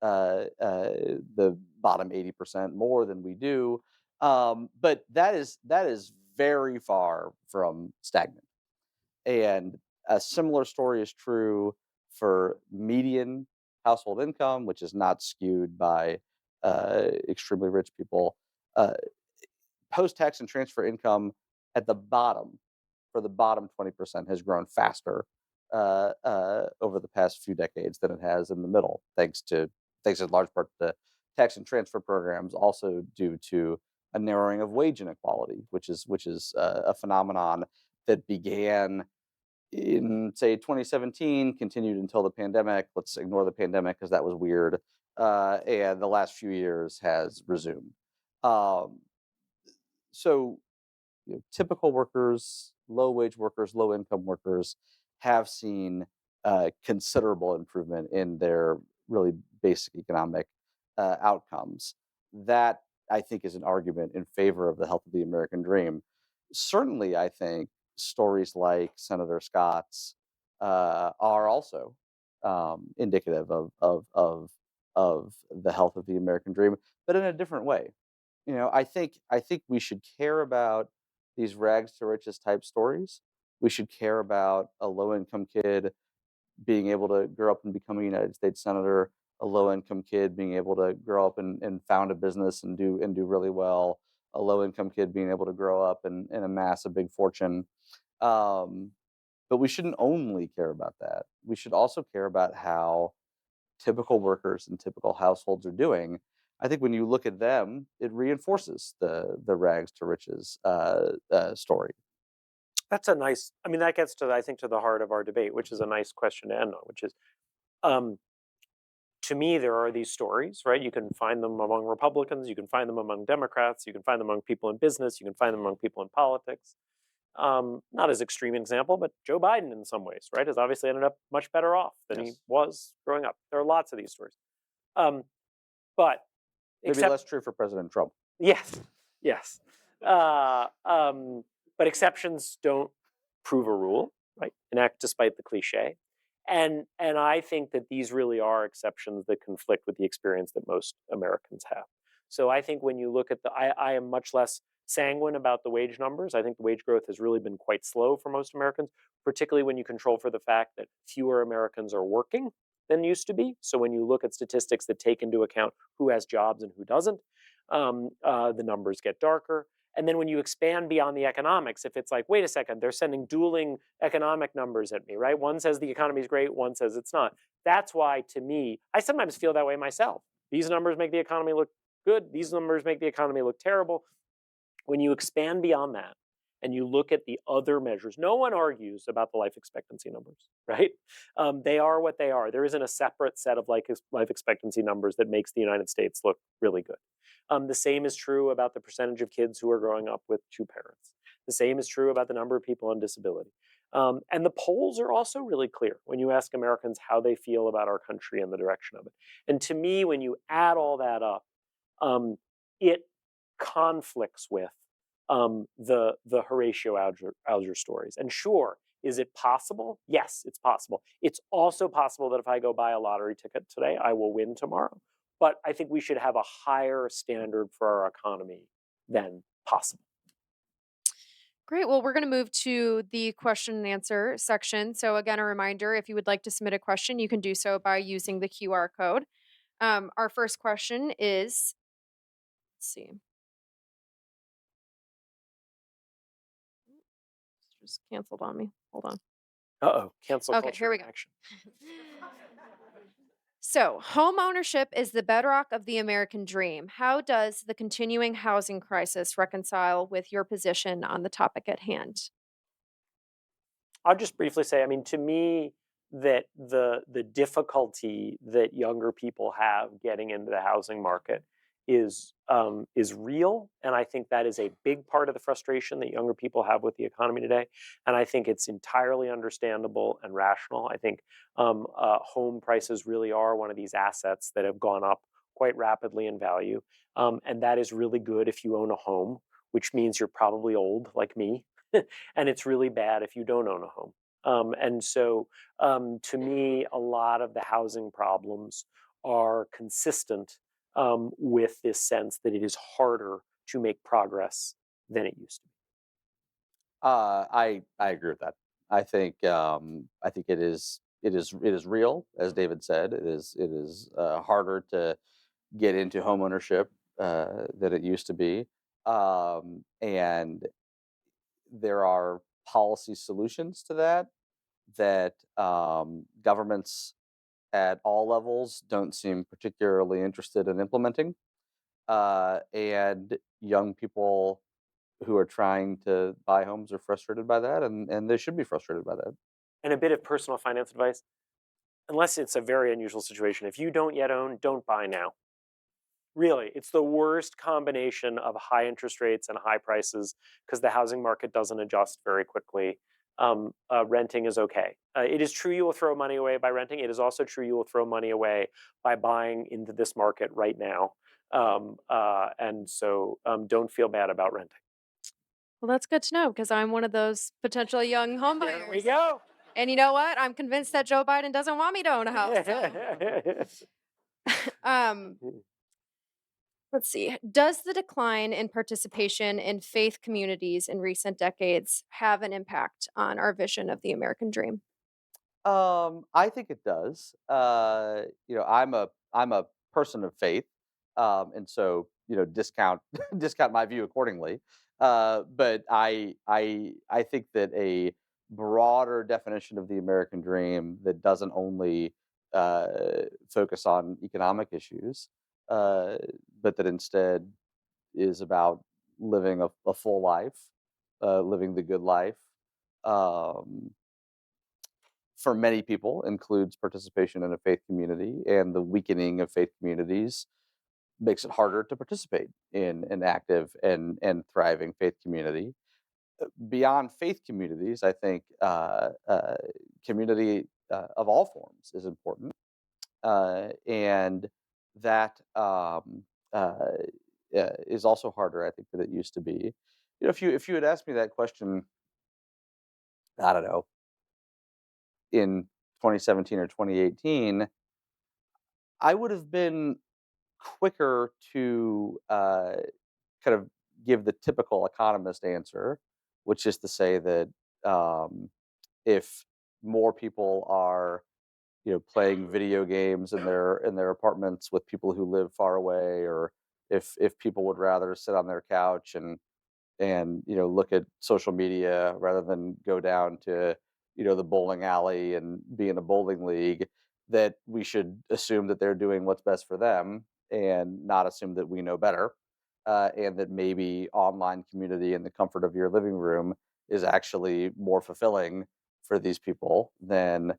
the bottom 80% more than we do. But that is very far from stagnant. And a similar story is true for median household income, which is not skewed by extremely rich people. Uh, Post tax and transfer income at the bottom, for the bottom 20%, has grown faster over the past few decades than it has in the middle, thanks in large part to tax and transfer programs, also due to a narrowing of wage inequality, which is a phenomenon that began in say 2017, continued until the pandemic. Let's ignore the pandemic because that was weird, and the last few years has resumed. Um, so typical workers, low wage workers, low income workers have seen considerable improvement in their really basic economic outcomes. That, I think, is an argument in favor of the health of the American dream. Certainly, I think stories like Senator Scott's are also indicative of the health of the American dream, but in a different way. I think we should care about these rags to riches type stories. We should care about a low income kid being able to grow up and become a United States senator, a low income kid being able to grow up and found a business and do really well, a low income kid being able to grow up and amass a big fortune. Um, but we shouldn't only care about that. We should also care about how typical workers and typical households are doing. I think when you look at them, it reinforces the rags to riches story. That's a nice. I mean, that gets to I think to the heart of our debate, which is a nice question to end on. Which is, um, to me, there are these stories, right? You can find them among Republicans, you can find them among Democrats, you can find them among people in business, you can find them among people in politics. Not as extreme an example, but Joe Biden in some ways, right, has obviously ended up much better off than he Yes. was growing up. There are lots of these stories. Um, but Maybe except less true for President Trump. yes, yes. Uh, um, but exceptions don't prove a rule, right? Enact despite the cliche. And I think that these really are exceptions that conflict with the experience that most Americans have. So I think when you look at I am much less sanguine about the wage numbers. I think the wage growth has really been quite slow for most Americans, particularly when you control for the fact that fewer Americans are working than used to be. So when you look at statistics that take into account who has jobs and who doesn't, the numbers get darker. And then when you expand beyond the economics, if it's like, wait a second, they're sending dueling economic numbers at me, right? One says the economy is great, one says it's not. That's why, to me, I sometimes feel that way myself. These numbers make the economy look good. These numbers make the economy look terrible. When you expand beyond that and you look at the other measures, no one argues about the life expectancy numbers, right? They are what they are. There isn't a separate set of life expectancy numbers that makes the United States look really good. The same is true about the percentage of kids who are growing up with two parents. The same is true about the number of people on disability. And the polls are also really clear when you ask Americans how they feel about our country and the direction of it. And to me, when you add all that up, it conflicts with the Horatio Alger stories. And sure, is it possible? Yes, it's possible. It's also possible that if I go buy a lottery ticket today, I will win tomorrow. But I think we should have a higher standard for our economy than possible. Great. Well, we're going to move to the question and answer section. So, again, a reminder, if you would like to submit a question, you can do so by using the QR code. Our first question is, let's see. It's just canceled on me. Hold on. Uh-oh, cancel Okay, culture here we in go. action. So, home ownership is the bedrock of the American dream. How does the continuing housing crisis reconcile with your position on the topic at hand? I'll just briefly say, I mean, to me, that the difficulty that younger people have getting into the housing market is real, and I think that is a big part of the frustration that younger people have with the economy today. And I think it's entirely understandable and rational. I think home prices really are one of these assets that have gone up quite rapidly in value, and that is really good if you own a home, which means you're probably old like me. And it's really bad if you don't own a home. And so, to me, a lot of the housing problems are consistent with this sense that it is harder to make progress than it used to be. I agree with that. I think it is real, as David said. It is harder to get into home ownership than it used to be, and there are policy solutions to that governments at all levels don't seem particularly interested in implementing, and young people who are trying to buy homes are frustrated by that, and they should be frustrated by that. And a bit of personal finance advice, unless it's a very unusual situation, if you don't yet own, don't buy now. Really, it's the worst combination of high interest rates and high prices because the housing market doesn't adjust very quickly. Renting is okay. It is true you will throw money away by renting. It is also true you will throw money away by buying into this market right now. And so don't feel bad about renting. Well, that's good to know because I'm one of those potential young home There we buyers. go. And you know what? I'm convinced that Joe Biden doesn't want me to own a house. So. um, let's see. Does the decline in participation in faith communities in recent decades have an impact on our vision of the American dream? I think it does. I'm a person of faith, and so discount discount my view accordingly. But I think that a broader definition of the American dream that doesn't only focus on economic issues, uh, but that instead is about living a full life, living the good life. Um, for many people includes participation in a faith community, and the weakening of faith communities makes it harder to participate in an active and thriving faith community. Beyond faith communities, I think community of all forms is important, and that is also harder, I think, than it used to be. If you had asked me that question, I don't know, in 2017 or 2018, I would have been quicker to kind of give the typical economist answer, which is to say that um, if more people are playing video games in their apartments with people who live far away, or if people would rather sit on their couch and look at social media rather than go down to the bowling alley and be in a bowling league, that we should assume that they're doing what's best for them and not assume that we know better, and that maybe online community in the comfort of your living room is actually more fulfilling for these people than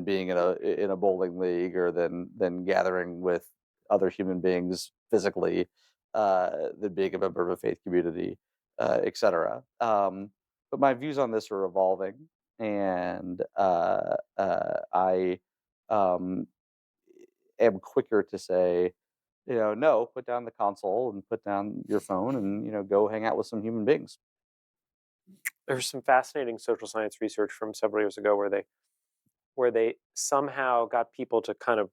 being in a bowling league, or than gathering with other human beings physically, than being a member of a faith community, etc. But my views on this are evolving, and I um, am quicker to say, no, put down the console and put down your phone, and go hang out with some human beings. There's some fascinating social science research from several years ago where they somehow got people to kind of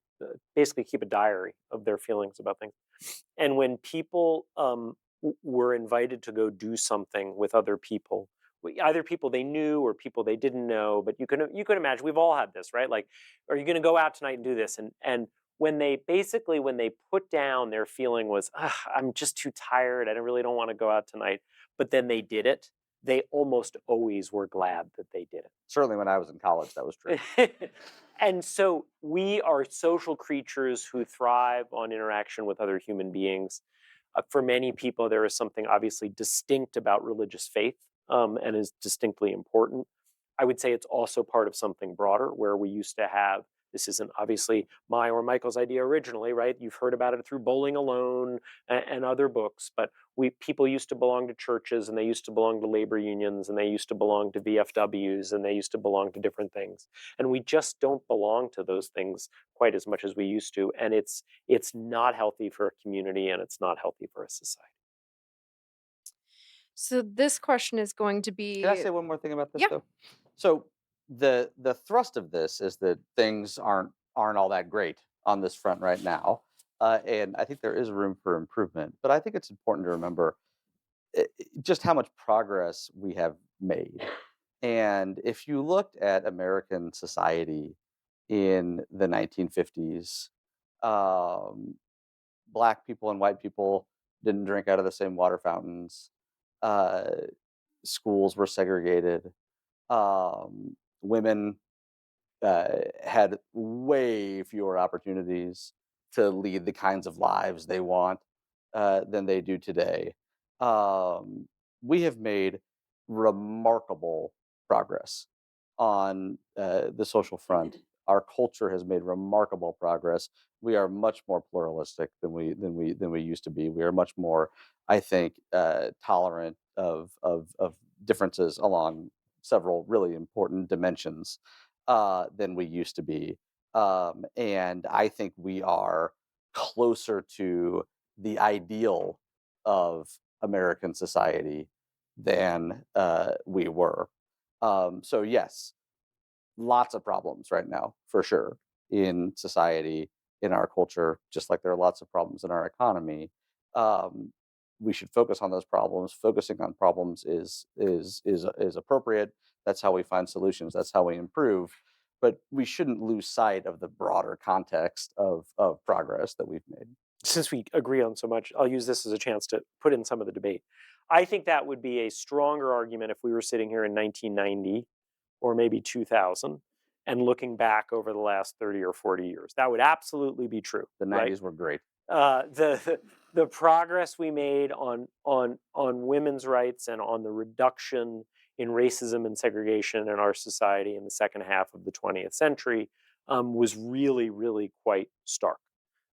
basically keep a diary of their feelings about things. And when people were invited to go do something with other people, either people they knew or people they didn't know, but you can imagine, we've all had this, right? Like, are you going to go out tonight and do this? And when they put down their feeling was, I'm just too tired, I really don't want to go out tonight, but then they did it, they almost always were glad that they did Certainly, when I was in college, that was true. it. And so we are social creatures who thrive on interaction with other human beings. For many people, there is something obviously distinct about religious faith, and is distinctly important. I would say it's also part of something broader where we used to have, this isn't obviously my or Michael's idea originally, right? You've heard about it through Bowling Alone and other books, but people used to belong to churches, and they used to belong to labor unions, and they used to belong to VFWs, and they used to belong to different things. And we just don't belong to those things quite as much as we used to. And it's not healthy for a community, and it's not healthy for a society. So this question is going to Can I be say one more thing about this Yeah. though? So the thrust of this is that things aren't all that great on this front right now, and I think there is room for improvement. But I think it's important to remember just how much progress we have made. And if you looked at American society in the 1950s, um, black people and white people didn't drink out of the same water fountains. Uh, Schools were segregated. Women had way fewer opportunities to lead the kinds of lives they want than they do today. Um, we have made remarkable progress on the social front. Our culture has made remarkable progress. We are much more pluralistic than we used to be. We are much more, I think, tolerant of differences along several really important dimensions than we used to be. And I think we are closer to the ideal of American society than we were. So, yes, lots of problems right now, for sure, in society, in our culture, just like there are lots of problems in our economy. Um, we should focus on those problems. Focusing on problems is appropriate. That's how we find solutions. That's how we improve. But we shouldn't lose sight of the broader context of progress that we've made. Since we agree on so much, I'll use this as a chance to put in some of the debate. I think that would be a stronger argument if we were sitting here in 1990 or maybe 2000 and looking back over the last 30 or 40 years. That would absolutely be true. The right? 90s were great. The progress we made on women's rights and on the reduction in racism and segregation in our society in the second half of the 20th century was really, really quite stark.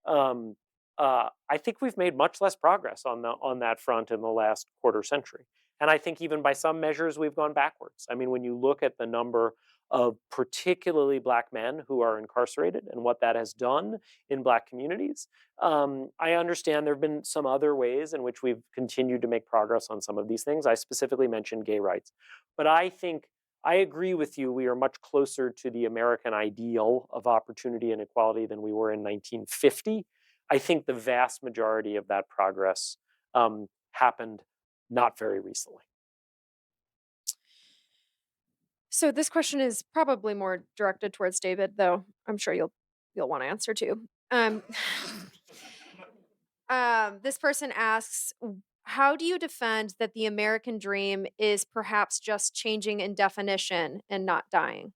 Um, I think we've made much less progress on that front in the last quarter century, and I think even by some measures we've gone backwards. I mean, when you look at the number of particularly Black men who are incarcerated and what that has done in Black communities, I understand there have been some other ways in which we've continued to make progress on some of these things. I specifically mentioned gay rights, but I think I agree with you. We are much closer to the American ideal of opportunity and equality than we were in 1950. I think the vast majority of that progress happened not very recently. So this question is probably more directed towards David, though I'm sure you'll want to answer too. This person asks, how do you defend that the American dream is perhaps just changing in definition and not dying?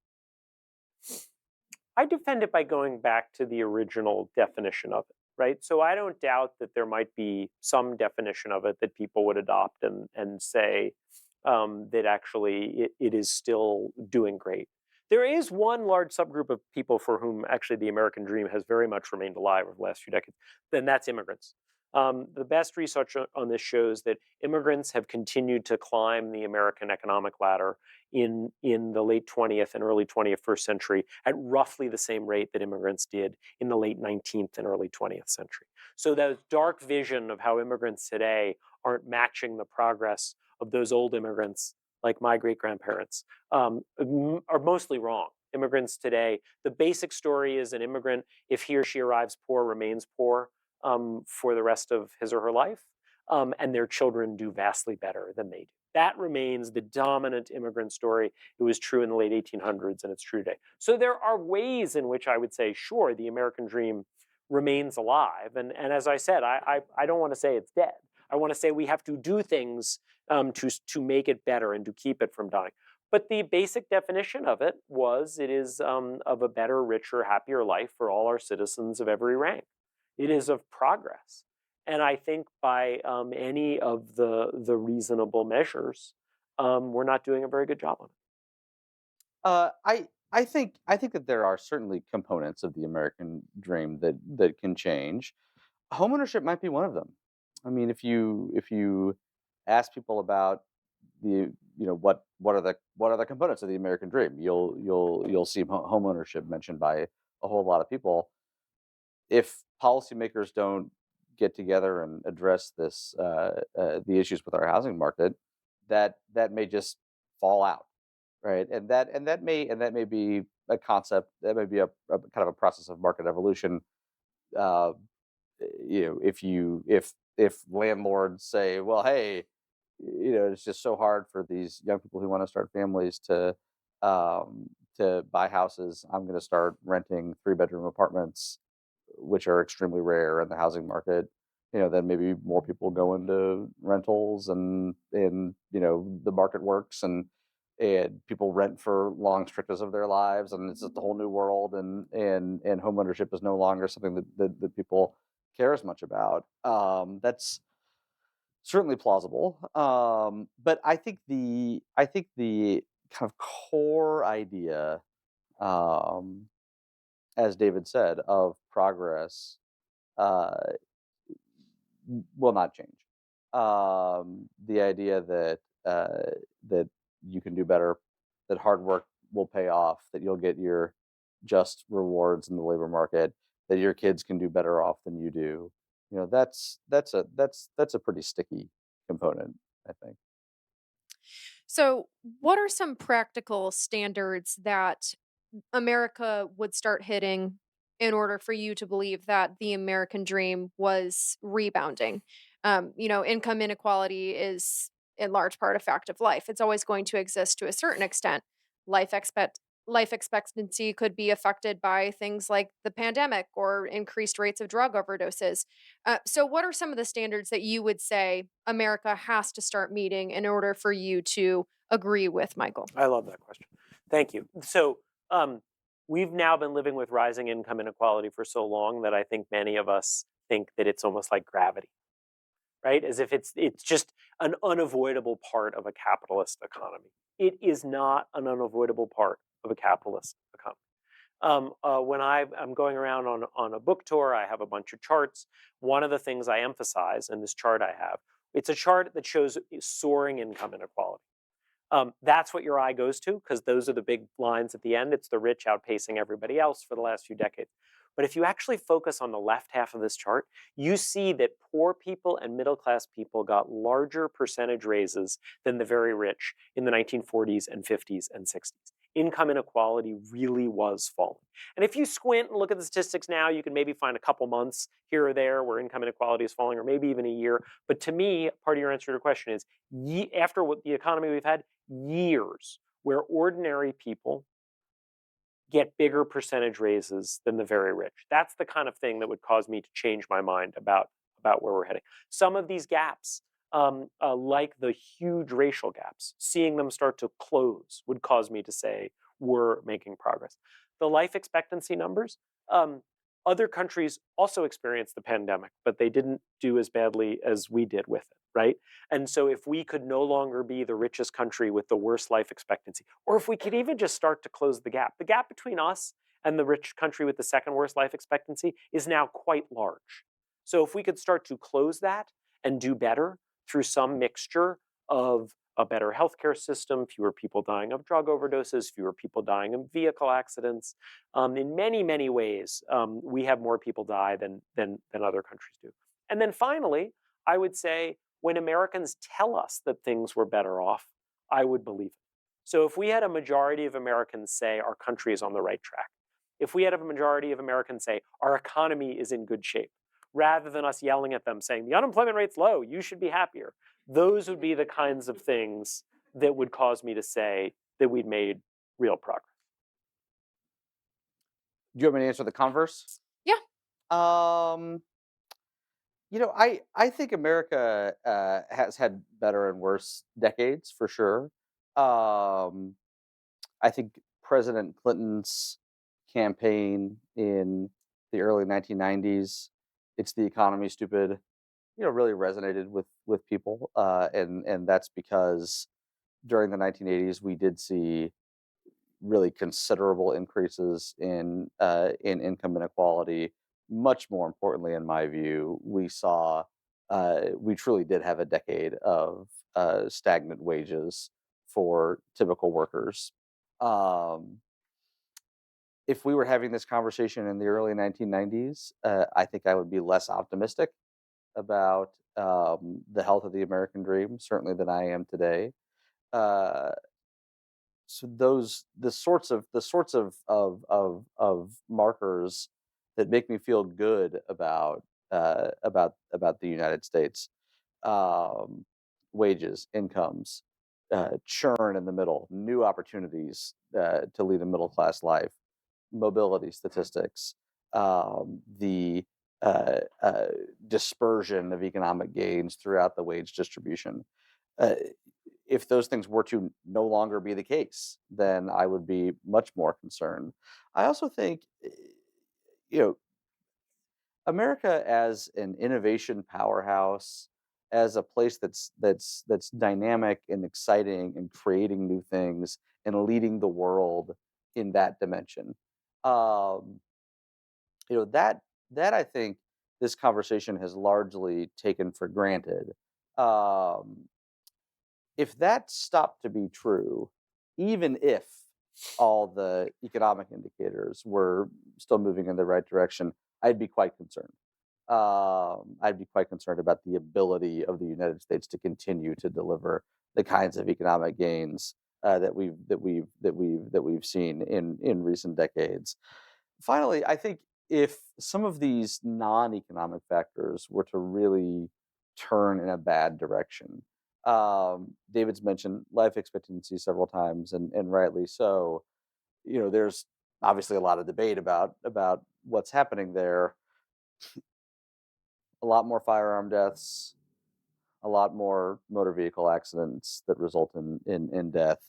I defend it by going back to the original definition of it, right? So I don't doubt that there might be some definition of it that people would adopt and say that actually it is still doing great. There is one large subgroup of people for whom actually the American dream has very much remained alive over the last few decades, and that's immigrants. The best research on this shows that immigrants have continued to climb the American economic ladder in the late 20th and early 21st century at roughly the same rate that immigrants did in the late 19th and early 20th century. So that dark vision of how immigrants today aren't matching the progress of those old immigrants, like my great-grandparents, are mostly wrong. Immigrants today, the basic story is an immigrant, if he or she arrives poor, remains poor for the rest of his or her life, and their children do vastly better than they do. That remains the dominant immigrant story. It was true in the late 1800s, and it's true today. So there are ways in which I would say, sure, the American dream remains alive. And as I said, I don't want to say it's dead. I want to say we have to do things to make it better and to keep it from dying. But the basic definition of it was it is of a better, richer, happier life for all our citizens of every rank. It is of progress. And I think by any of the reasonable measures, we're not doing a very good job on it. I think that there are certainly components of the American dream that can change. Homeownership might be one of them. I mean, if you ask people about the what are the components of the American dream, you'll see homeownership mentioned by a whole lot of people. If policymakers don't get together and address the issues with our housing market, that may just fall out, right? And that may be a concept, that may be a kind of a process of market evolution. Uh, if landlords say, well, hey, it's just so hard for these young people who want to start families to buy houses. I'm going to start renting 3-bedroom apartments, which are extremely rare in the housing market. Then maybe more people go into rentals, and the market works, and people rent for long stretches of their lives, and it's just a whole new world, and home ownership is no longer something that people care as much about. That's certainly plausible. But I think the kind of core idea, um, as David said, of progress uh, will not change. The idea that you can do better, that hard work will pay off, that you'll get your just rewards in the labor market, that your kids can do better off than you do. That's a pretty sticky component, I think. So, what are some practical standards that America would start hitting in order for you to believe that the American dream was rebounding? Income inequality is in large part a fact of life. It's always going to exist to a certain extent. Life expect Life expectancy could be affected by things like the pandemic or increased rates of drug overdoses. So, what are some of the standards that you would say America has to start meeting in order for you to agree with Michael? I love that question. Thank you. So, we've now been living with rising income inequality for so long that I think many of us think that it's almost like gravity, right? As if it's just an unavoidable part of a capitalist economy. It is not an unavoidable part of a capitalist economy. When I'm going around on a book tour, I have a bunch of charts. One of the things I emphasize in this chart I have, it's a chart that shows soaring income inequality. That's what your eye goes to, because those are the big lines at the end. It's the rich outpacing everybody else for the last few decades. But if you actually focus on the left half of this chart, you see that poor people and middle class people got larger percentage raises than the very rich in the 1940s and 50s and 60s. Income inequality really was falling. And if you squint and look at the statistics now, you can maybe find a couple months here or there where income inequality is falling, or maybe even a year. But to me, part of your answer to your question is, after what the economy we've had, years where ordinary people get bigger percentage raises than the very rich. That's the kind of thing that would cause me to change my mind about where we're heading. Some of these gaps, like the huge racial gaps, seeing them start to close would cause me to say we're making progress. The life expectancy numbers, other countries also experienced the pandemic, but they didn't do as badly as we did with it, right? And so if we could no longer be the richest country with the worst life expectancy, or if we could even just start to close the gap between us and the rich country with the second worst life expectancy is now quite large. So if we could start to close that and do better through some mixture of a better healthcare system, fewer people dying of drug overdoses, fewer people dying of vehicle accidents. In many, many ways, we have more people die than other countries do. And then finally, I would say when Americans tell us that things were better off, I would believe it. So if we had a majority of Americans say our country is on the right track, if we had a majority of Americans say our economy is in good shape, rather than us yelling at them saying the unemployment rate's low, you should be happier, those would be the kinds of things that would cause me to say that we'd made real progress. Do you want me to answer the converse? Yeah. Um, I think America has had better and worse decades for sure. Um, I think President Clinton's campaign in the early 1990s, "It's the economy, stupid," really resonated with people, and that's because during the 1980s we did see really considerable increases in income inequality. Much more importantly, in my view, we truly did have a decade of stagnant wages for typical workers. Um, if we were having this conversation in the early 1990s, I think I would be less optimistic about the health of the American dream, certainly than I am today. Uh, so those the sorts of markers that make me feel good about the United States, um, wages, incomes, churn in the middle, new opportunities to lead a middle class life, mobility statistics, the dispersion of economic gains throughout the wage distribution. Uh, if those things were to no longer be the case, then I would be much more concerned. I also think, you know, America as an innovation powerhouse, as a place that's dynamic and exciting and creating new things and leading the world in that dimension. Um, that I think this conversation has largely taken for granted. Um, if that stopped to be true, even if all the economic indicators were still moving in the right direction, I'd be quite concerned. I'd be quite concerned about the ability of the United States to continue to deliver the kinds of economic gains that we've seen in recent decades. Finally, I think if some of these non-economic factors were to really turn in a bad direction, David's mentioned life expectancy several times, and rightly so. There's obviously a lot of debate about what's happening there. A lot more firearm deaths, a lot more motor vehicle accidents that result in death,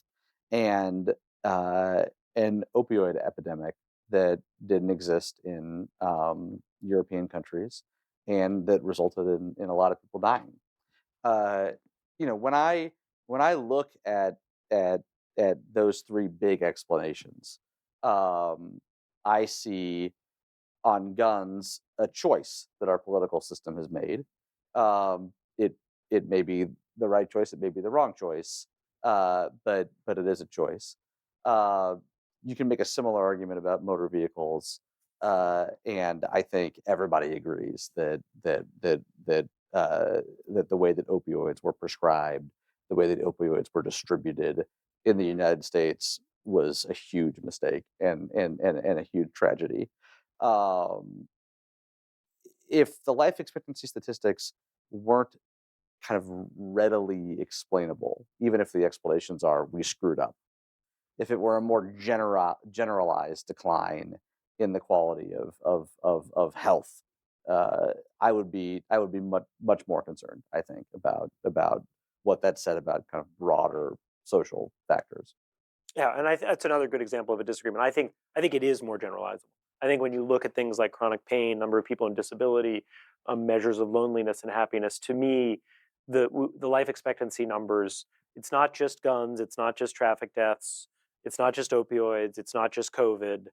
and uh, an opioid epidemic that didn't exist in European countries, and that resulted in a lot of people dying. uh, when I look at at those three big explanations, um, I see on guns a choice that our political system has made. It may be the right choice, it may be the wrong choice, but it is a choice. Uh, you can make a similar argument about motor vehicles, and I think everybody agrees that the way that opioids were prescribed, the way that opioids were distributed in the United States was a huge mistake and a huge tragedy. um, if the life expectancy statistics weren't kind of readily explainable, even if the explanations are we screwed up, if it were a more generalized decline in the quality of health, uh, I would be much more concerned, I think, about what that said about kind of broader social factors. Yeah, and that's another good example of a disagreement. I think it is more generalizable. I think when you look at things like chronic pain, number of people in disability, measures of loneliness and happiness, to me, the life expectancy numbers. It's not just guns. It's not just traffic deaths. It's not just opioids. It's not just COVID.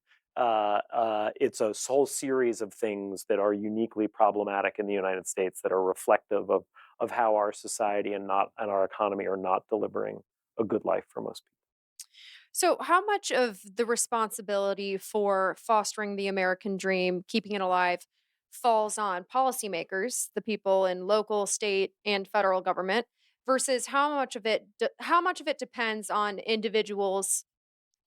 It's a whole series of things that are uniquely problematic in the United States that are reflective of how our society and our economy are not delivering a good life for most people. So, how much of the responsibility for fostering the American dream, keeping it alive, falls on policymakers, the people in local, state, and federal government, versus how much of it depends on individuals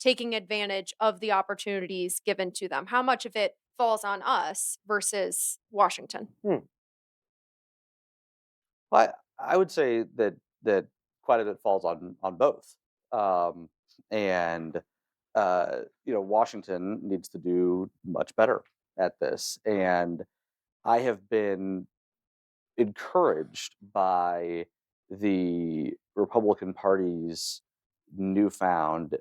taking advantage of the opportunities given to them? How much of it falls on us versus Washington? Hmm. I would say that quite a bit falls on both, um, and Washington needs to do much better at this. And I have been encouraged by the Republican Party's newfound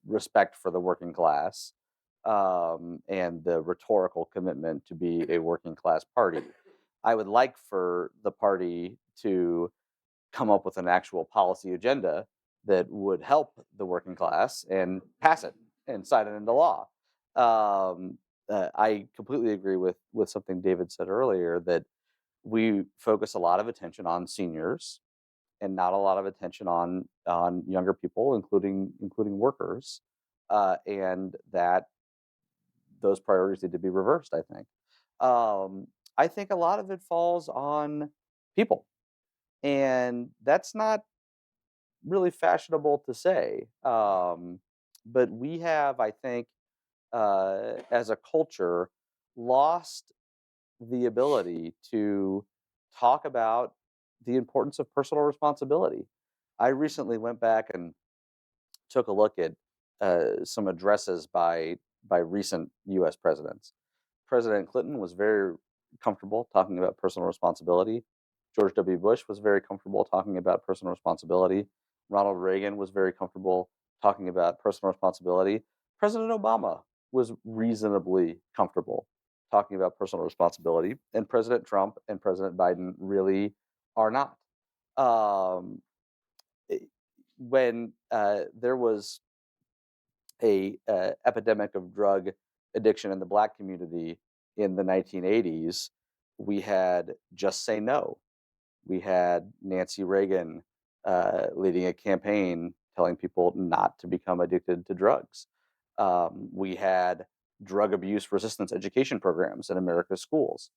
respect for the working class, and the rhetorical commitment to be a working class party. I would like for the party to come up with an actual policy agenda that would help the working class and pass it and sign it into law. I completely agree with something David said earlier, that we focus a lot of attention on seniors and not a lot of attention on younger people, including workers, and that those priorities need to be reversed. I think a lot of it falls on people, and that's not really fashionable to say. But we have, I think, as a culture, lost the ability to talk about the importance of personal responsibility. I recently went back and took a look at some addresses by recent U.S. presidents. President Clinton was very comfortable talking about personal responsibility. George W. Bush was very comfortable talking about personal responsibility. Ronald Reagan was very comfortable talking about personal responsibility. President Obama was reasonably comfortable talking about personal responsibility, and President Trump and President Biden really are not. Um, when there was a epidemic of drug addiction in the Black community in the 1980s, we had Just Say No. We had Nancy Reagan leading a campaign telling people not to become addicted to drugs. We had drug abuse resistance education programs in America's schools.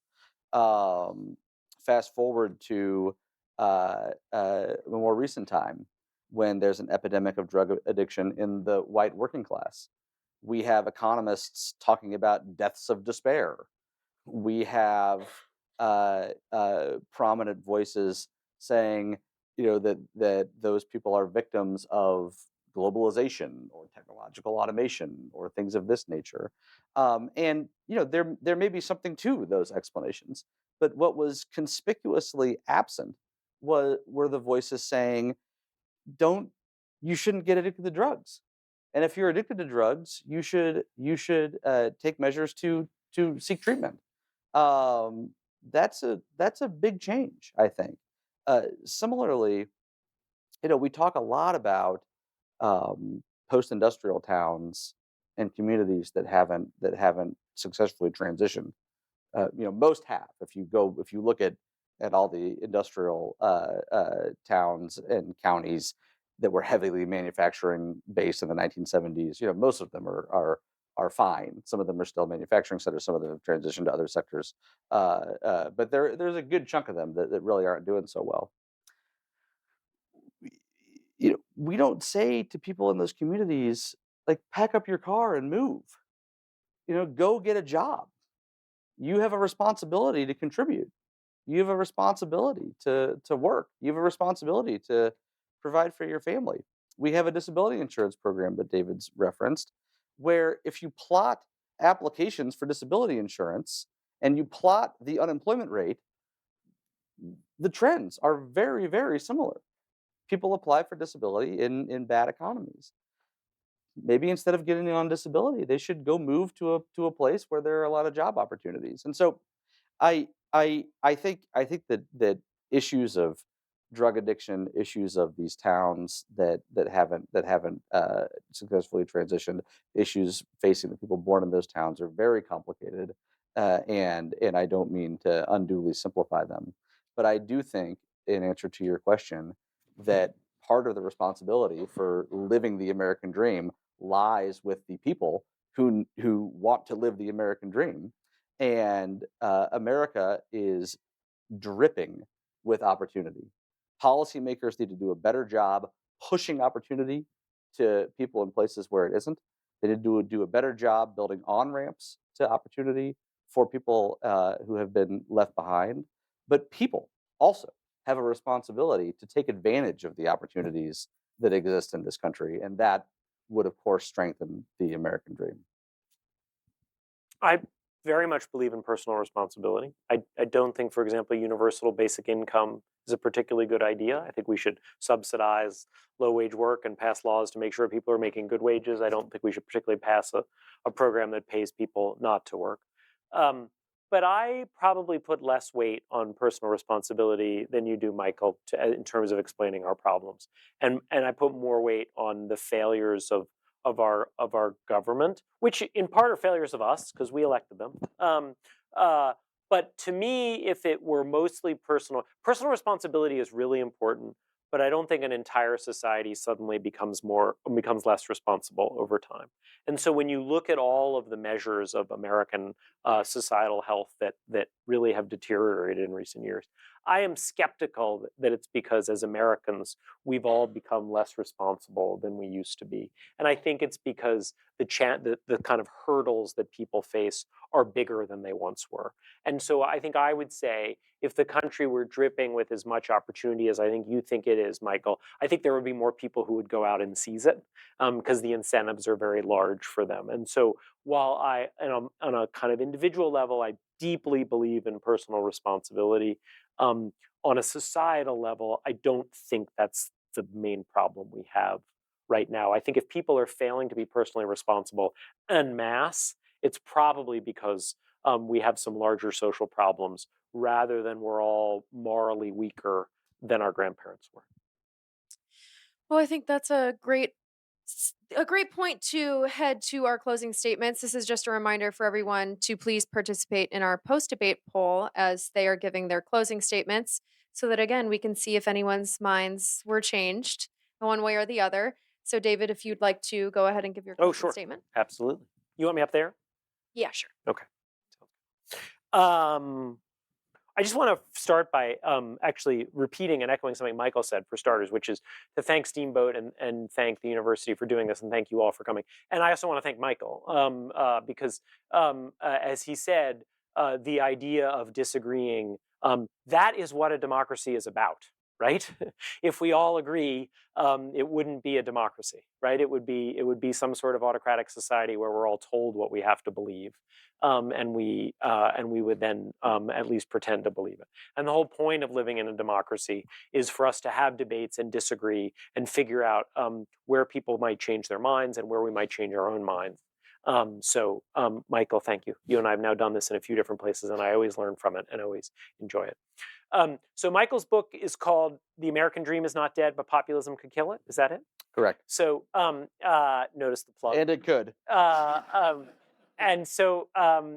Um, Fast forward to a more recent time, when there's an epidemic of drug addiction in the white working class. We have economists talking about deaths of despair. We have prominent voices saying, that those people are victims of globalization or technological automation or things of this nature. And there may be something to those explanations, but what was conspicuously absent were the voices saying, don't you shouldn't get addicted to drugs, and if you're addicted to drugs, you should take measures to seek treatment. um, that's a big change, I think. Similarly, we talk a lot about post-industrial towns and communities that haven't successfully transitioned. Most have. If you look at all the industrial towns and counties that were heavily manufacturing based in the 1970s, most of them are fine. Some of them are still manufacturing centers. Some of them have transitioned to other sectors, but there's a good chunk of them that really aren't doing so well. We don't say to people in those communities, like, pack up your car and move. Go get a job. You have a responsibility to contribute. You have a responsibility to work. You have a responsibility to provide for your family. We have a disability insurance program that David's referenced, where if you plot applications for disability insurance and you plot the unemployment rate, the trends are very, very similar. People apply for disability in bad economies. Maybe instead of getting on disability, they should go move to a place where there are a lot of job opportunities. And so I think that issues of drug addiction, issues of these towns that haven't successfully transitioned, issues facing the people born in those towns are very complicated, and I don't mean to unduly simplify them, but I do think, in answer to your question, that part of the responsibility for living the American dream lies with the people who want to live the American dream, and America is dripping with opportunity. Policymakers need to do a better job pushing opportunity to people in places where it isn't. They need to do a better job building on ramps to opportunity for people who have been left behind. But people also have a responsibility to take advantage of the opportunities that exist in this country, and that would, of course, strengthen the American dream. I very much believe in personal responsibility. I don't think, for example, universal basic income is a particularly good idea. I think we should subsidize low-wage work and pass laws to make sure people are making good wages. I don't think we should particularly pass a program that pays people not to work. But I probably put less weight on personal responsibility than you do, Michael, in terms of explaining our problems. And I put more weight on the failures of our government, which in part are failures of us because we elected them. But to me, if it were mostly personal responsibility is really important. But I don't think an entire society suddenly becomes less responsible over time. And so when you look at all of the measures of American societal health that really have deteriorated in recent years, I am skeptical that it's because as Americans, we've all become less responsible than we used to be. And I think it's because the kind of hurdles that people face are bigger than they once were. And so I think I would say if the country were dripping with as much opportunity as I think you think it is, Michael, I think there would be more people who would go out and seize it because the incentives are very large for them. And so while on a kind of individual level, I deeply believe in personal responsibility, on a societal level, I don't think that's the main problem we have right now. I think if people are failing to be personally responsible en masse, it's probably because we have some larger social problems rather than we're all morally weaker than our grandparents were. Well, I think that's a great point to head to our closing statements. This is just a reminder for everyone to please participate in our post-debate poll as they are giving their closing statements so that, again, we can see if anyone's minds were changed one way or the other. So, David, if you'd like to go ahead and give your closing statement. Absolutely. You want me up there? Yeah, sure. Okay. I just want to start by actually repeating and echoing something Michael said for starters, which is to thank Steamboat and thank the university for doing this and thank you all for coming. And I also want to thank Michael because as he said, the idea of disagreeing, that is what a democracy is about, right? If we all agree, it wouldn't be a democracy, right? It would be some sort of autocratic society where we're all told what we have to believe. And we would then at least pretend to believe it. And the whole point of living in a democracy is for us to have debates and disagree and figure out where people might change their minds and where we might change our own minds. So Michael, thank you. You and I have now done this in a few different places, and I always learn from it and always enjoy it. So Michael's book is called "The American Dream Is Not Dead, but Populism Could Kill It." Is that it? Correct. So notice the plug. And it could. And so I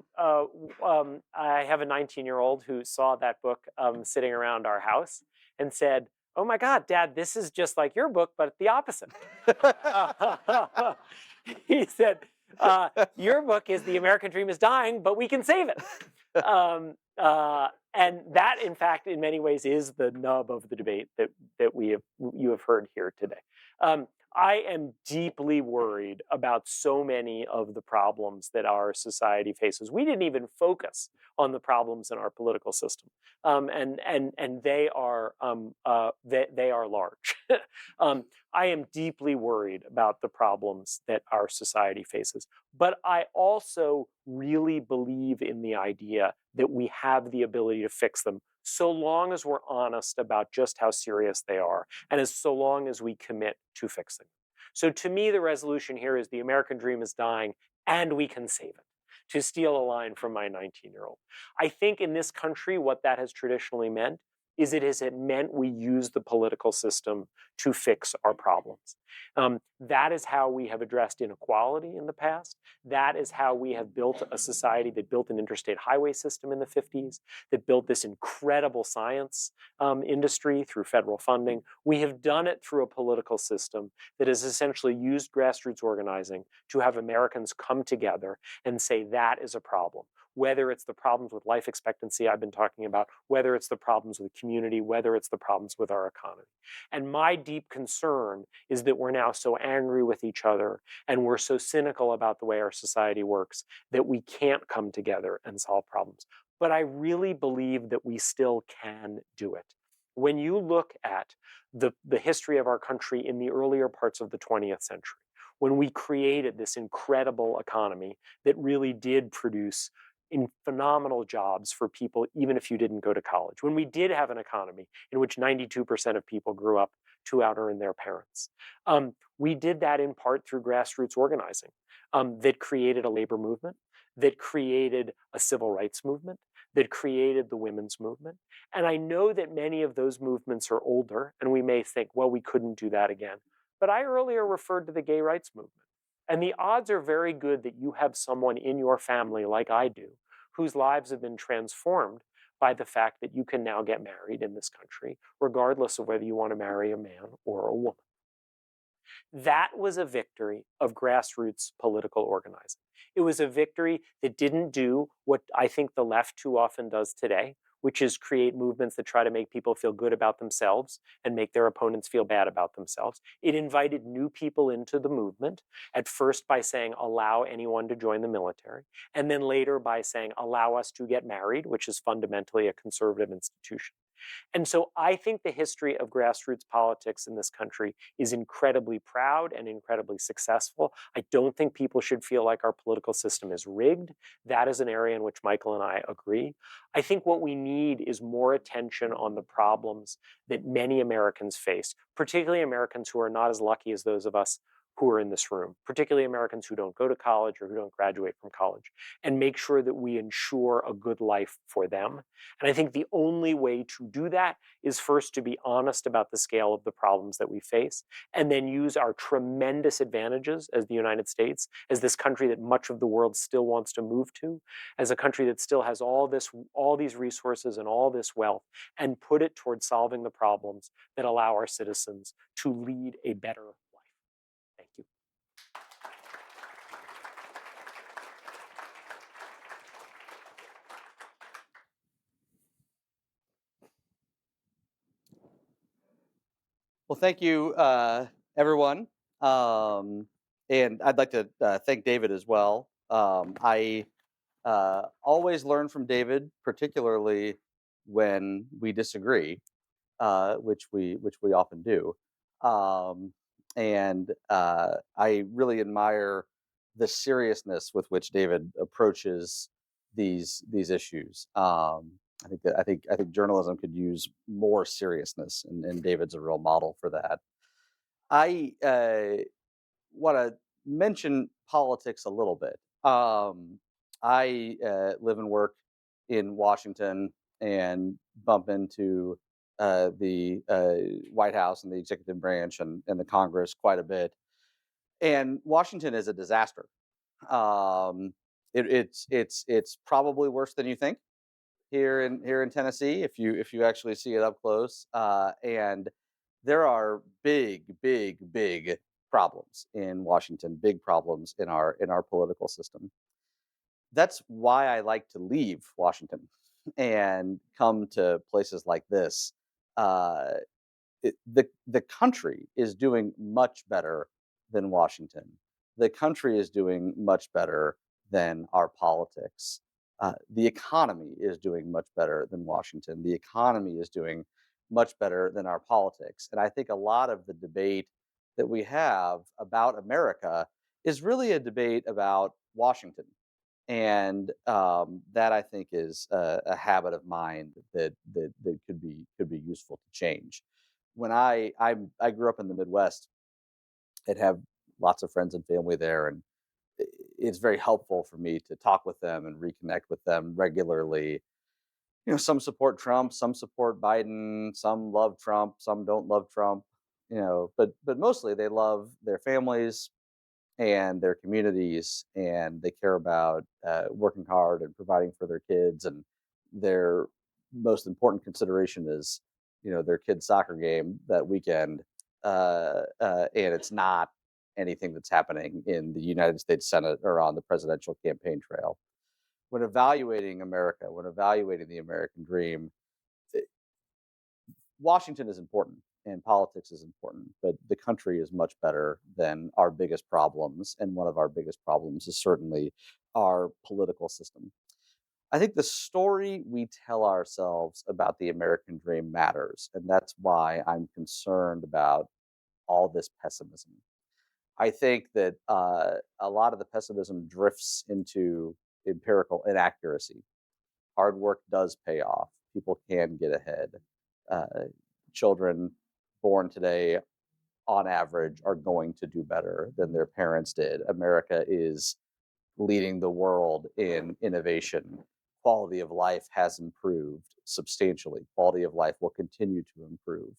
have a 19-year-old who saw that book sitting around our house and said, "Oh my God, Dad, this is just like your book, but the opposite." He said, "Your book is The American Dream is Dying, but we can save it." And that, in fact, in many ways is the nub of the debate that you have heard here today. I am deeply worried about so many of the problems that our society faces. We didn't even focus on the problems in our political system, and they are large. I am deeply worried about the problems that our society faces, but I also really believe in the idea that we have the ability to fix them so long as we're honest about just how serious they are, and so long as we commit to fixing them. So to me, the resolution here is the American dream is dying, and we can save it. To steal a line from my 19-year-old. I think in this country, what that has traditionally meant is it meant we use the political system to fix our problems. That is how we have addressed inequality in the past. That is how we have built a society that built an interstate highway system in the 50s, that built this incredible science industry through federal funding. We have done it through a political system that has essentially used grassroots organizing to have Americans come together and say that is a problem. Whether it's the problems with life expectancy I've been talking about, whether it's the problems with the community, whether it's the problems with our economy. And my deep concern is that we're now so angry with each other and we're so cynical about the way our society works that we can't come together and solve problems. But I really believe that we still can do it. When you look at the history of our country in the earlier parts of the 20th century, when we created this incredible economy that really did produce in phenomenal jobs for people, even if you didn't go to college. When we did have an economy in which 92% of people grew up to out-earn their parents. We did that in part through grassroots organizing that created a labor movement, that created a civil rights movement, that created the women's movement. And I know that many of those movements are older, and we may think, well, we couldn't do that again. But I earlier referred to the gay rights movement. And the odds are very good that you have someone in your family, like I do, whose lives have been transformed by the fact that you can now get married in this country, regardless of whether you want to marry a man or a woman. That was a victory of grassroots political organizing. It was a victory that didn't do what I think the left too often does today, which is create movements that try to make people feel good about themselves and make their opponents feel bad about themselves. It invited new people into the movement, at first by saying, allow anyone to join the military, and then later by saying, allow us to get married, which is fundamentally a conservative institution. And so I think the history of grassroots politics in this country is incredibly proud and incredibly successful. I don't think people should feel like our political system is rigged. That is an area in which Michael and I agree. I think what we need is more attention on the problems that many Americans face, particularly Americans who are not as lucky as those of us who are in this room, particularly Americans who don't go to college or who don't graduate from college, and make sure that we ensure a good life for them. And I think the only way to do that is first to be honest about the scale of the problems that we face, and then use our tremendous advantages as the United States, as this country that much of the world still wants to move to, as a country that still has all these resources and all this wealth, and put it towards solving the problems that allow our citizens to lead a better life. Thank you. Well, thank you, everyone. And I'd like to thank David as well. I always learn from David, particularly when we disagree, which we often do. And I really admire the seriousness with which David approaches these issues. I think journalism could use more seriousness, and David's a real model for that. I want to mention politics a little bit. I live and work in Washington and bump into the White House and the executive branch and the Congress quite a bit. And Washington is a disaster. It's probably worse than you think here in Tennessee if you actually see it up close. And there are big problems in Washington, big problems in our political system. That's why I like to leave Washington and come to places like this. Uh, the country is doing much better than Washington. The country is doing much better than our politics. The economy is doing much better than Washington. The economy is doing much better than our politics. And I think a lot of the debate that we have about America is really a debate about Washington. And that I think is a habit of mind that could be useful to change. When I grew up in the Midwest and have lots of friends and family there, and it's very helpful for me to talk with them and reconnect with them regularly. You know, some support Trump, some support Biden, some love Trump, some don't love Trump. You know, but mostly they love their families and their communities, and they care about working hard and providing for their kids. And their most important consideration is, you know, their kid's soccer game that weekend, and it's not anything that's happening in the United States Senate or on the presidential campaign trail. When evaluating America, when evaluating the American dream, Washington is important and politics is important, but the country is much better than our biggest problems. And one of our biggest problems is certainly our political system. I think the story we tell ourselves about the American dream matters. And that's why I'm concerned about all this pessimism. I think that a lot of the pessimism drifts into empirical inaccuracy. Hard work does pay off. People can get ahead. Children born today, on average, are going to do better than their parents did. America is leading the world in innovation. Quality of life has improved substantially. Quality of life will continue to improve.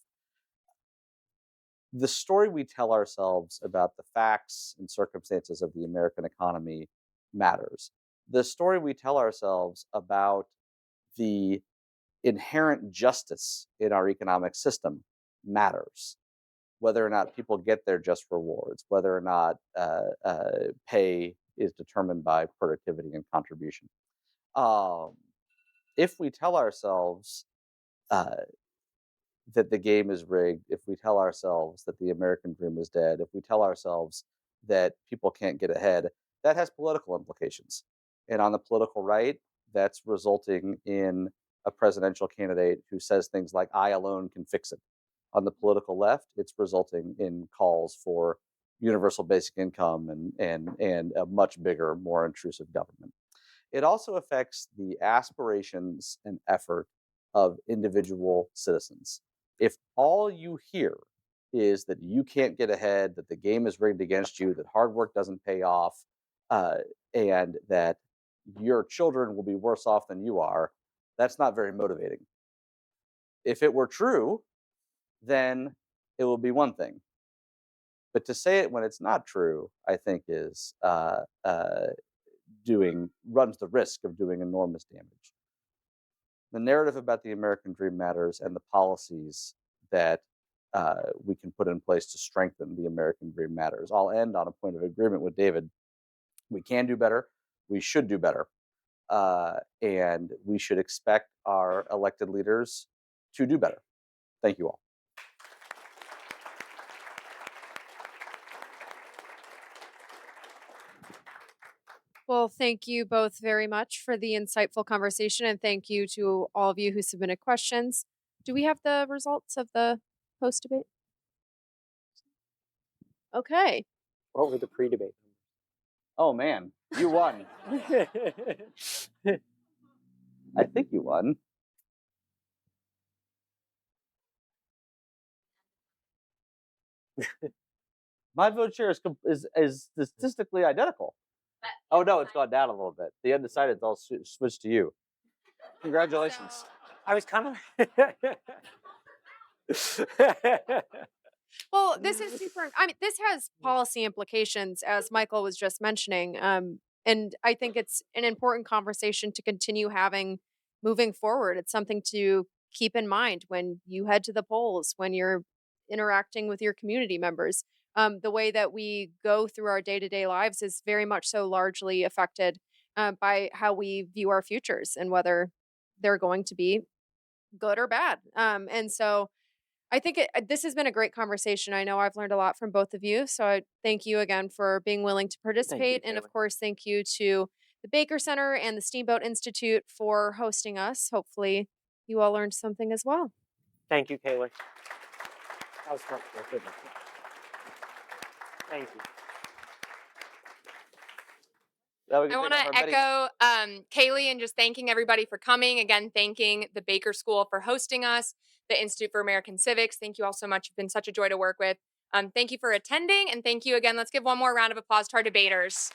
The story we tell ourselves about the facts and circumstances of the American economy matters. The story we tell ourselves about the inherent justice in our economic system matters. Whether or not people get their just rewards, whether or not pay is determined by productivity and contribution. If we tell ourselves that the game is rigged, if we tell ourselves that the American dream is dead, if we tell ourselves that people can't get ahead, that has political implications. And on the political right, that's resulting in a presidential candidate who says things like, I alone can fix it. On the political left, it's resulting in calls for universal basic income and a much bigger, more intrusive government. It also affects the aspirations and effort of individual citizens. If all you hear is that you can't get ahead, that the game is rigged against you, that hard work doesn't pay off, and that your children will be worse off than you are, that's not very motivating. If it were true, then it will be one thing. But to say it when it's not true, I think is runs the risk of doing enormous damage. The narrative about the American dream matters, and the policies that we can put in place to strengthen the American dream matters. I'll end on a point of agreement with David. We can do better. We should do better. And we should expect our elected leaders to do better. Thank you all. Well, thank you both very much for the insightful conversation, and thank you to all of you who submitted questions. Do we have the results of the post debate? Okay. What were the pre-debate Oh man, you won. numbers? I think you won. My vote share is statistically identical. Oh no, it's gone down a little bit. The undecided's all switched to you. Congratulations. I was kind of. Well, this is super. I mean, this has policy implications, as Michael was just mentioning. And I think it's an important conversation to continue having moving forward. It's something to keep in mind when you head to the polls, when you're interacting with your community members. The way that we go through our day to day lives is very much so largely affected by how we view our futures and whether they're going to be good or bad. And so I think this has been a great conversation. I know I've learned a lot from both of you. So I thank you again for being willing to participate. And of Taylor. course, thank you to the Baker Center and the Steamboat Institute for hosting us. Hopefully, you all learned something as well. Thank you, Kaylee. That was fun. Thank you. I want to echo Kaylee and just thanking everybody for coming. Again, thanking the Baker School for hosting us, the Institute for American Civics. Thank you all so much. It's been such a joy to work with. Thank you for attending, and thank you again. Let's give one more round of applause to our debaters.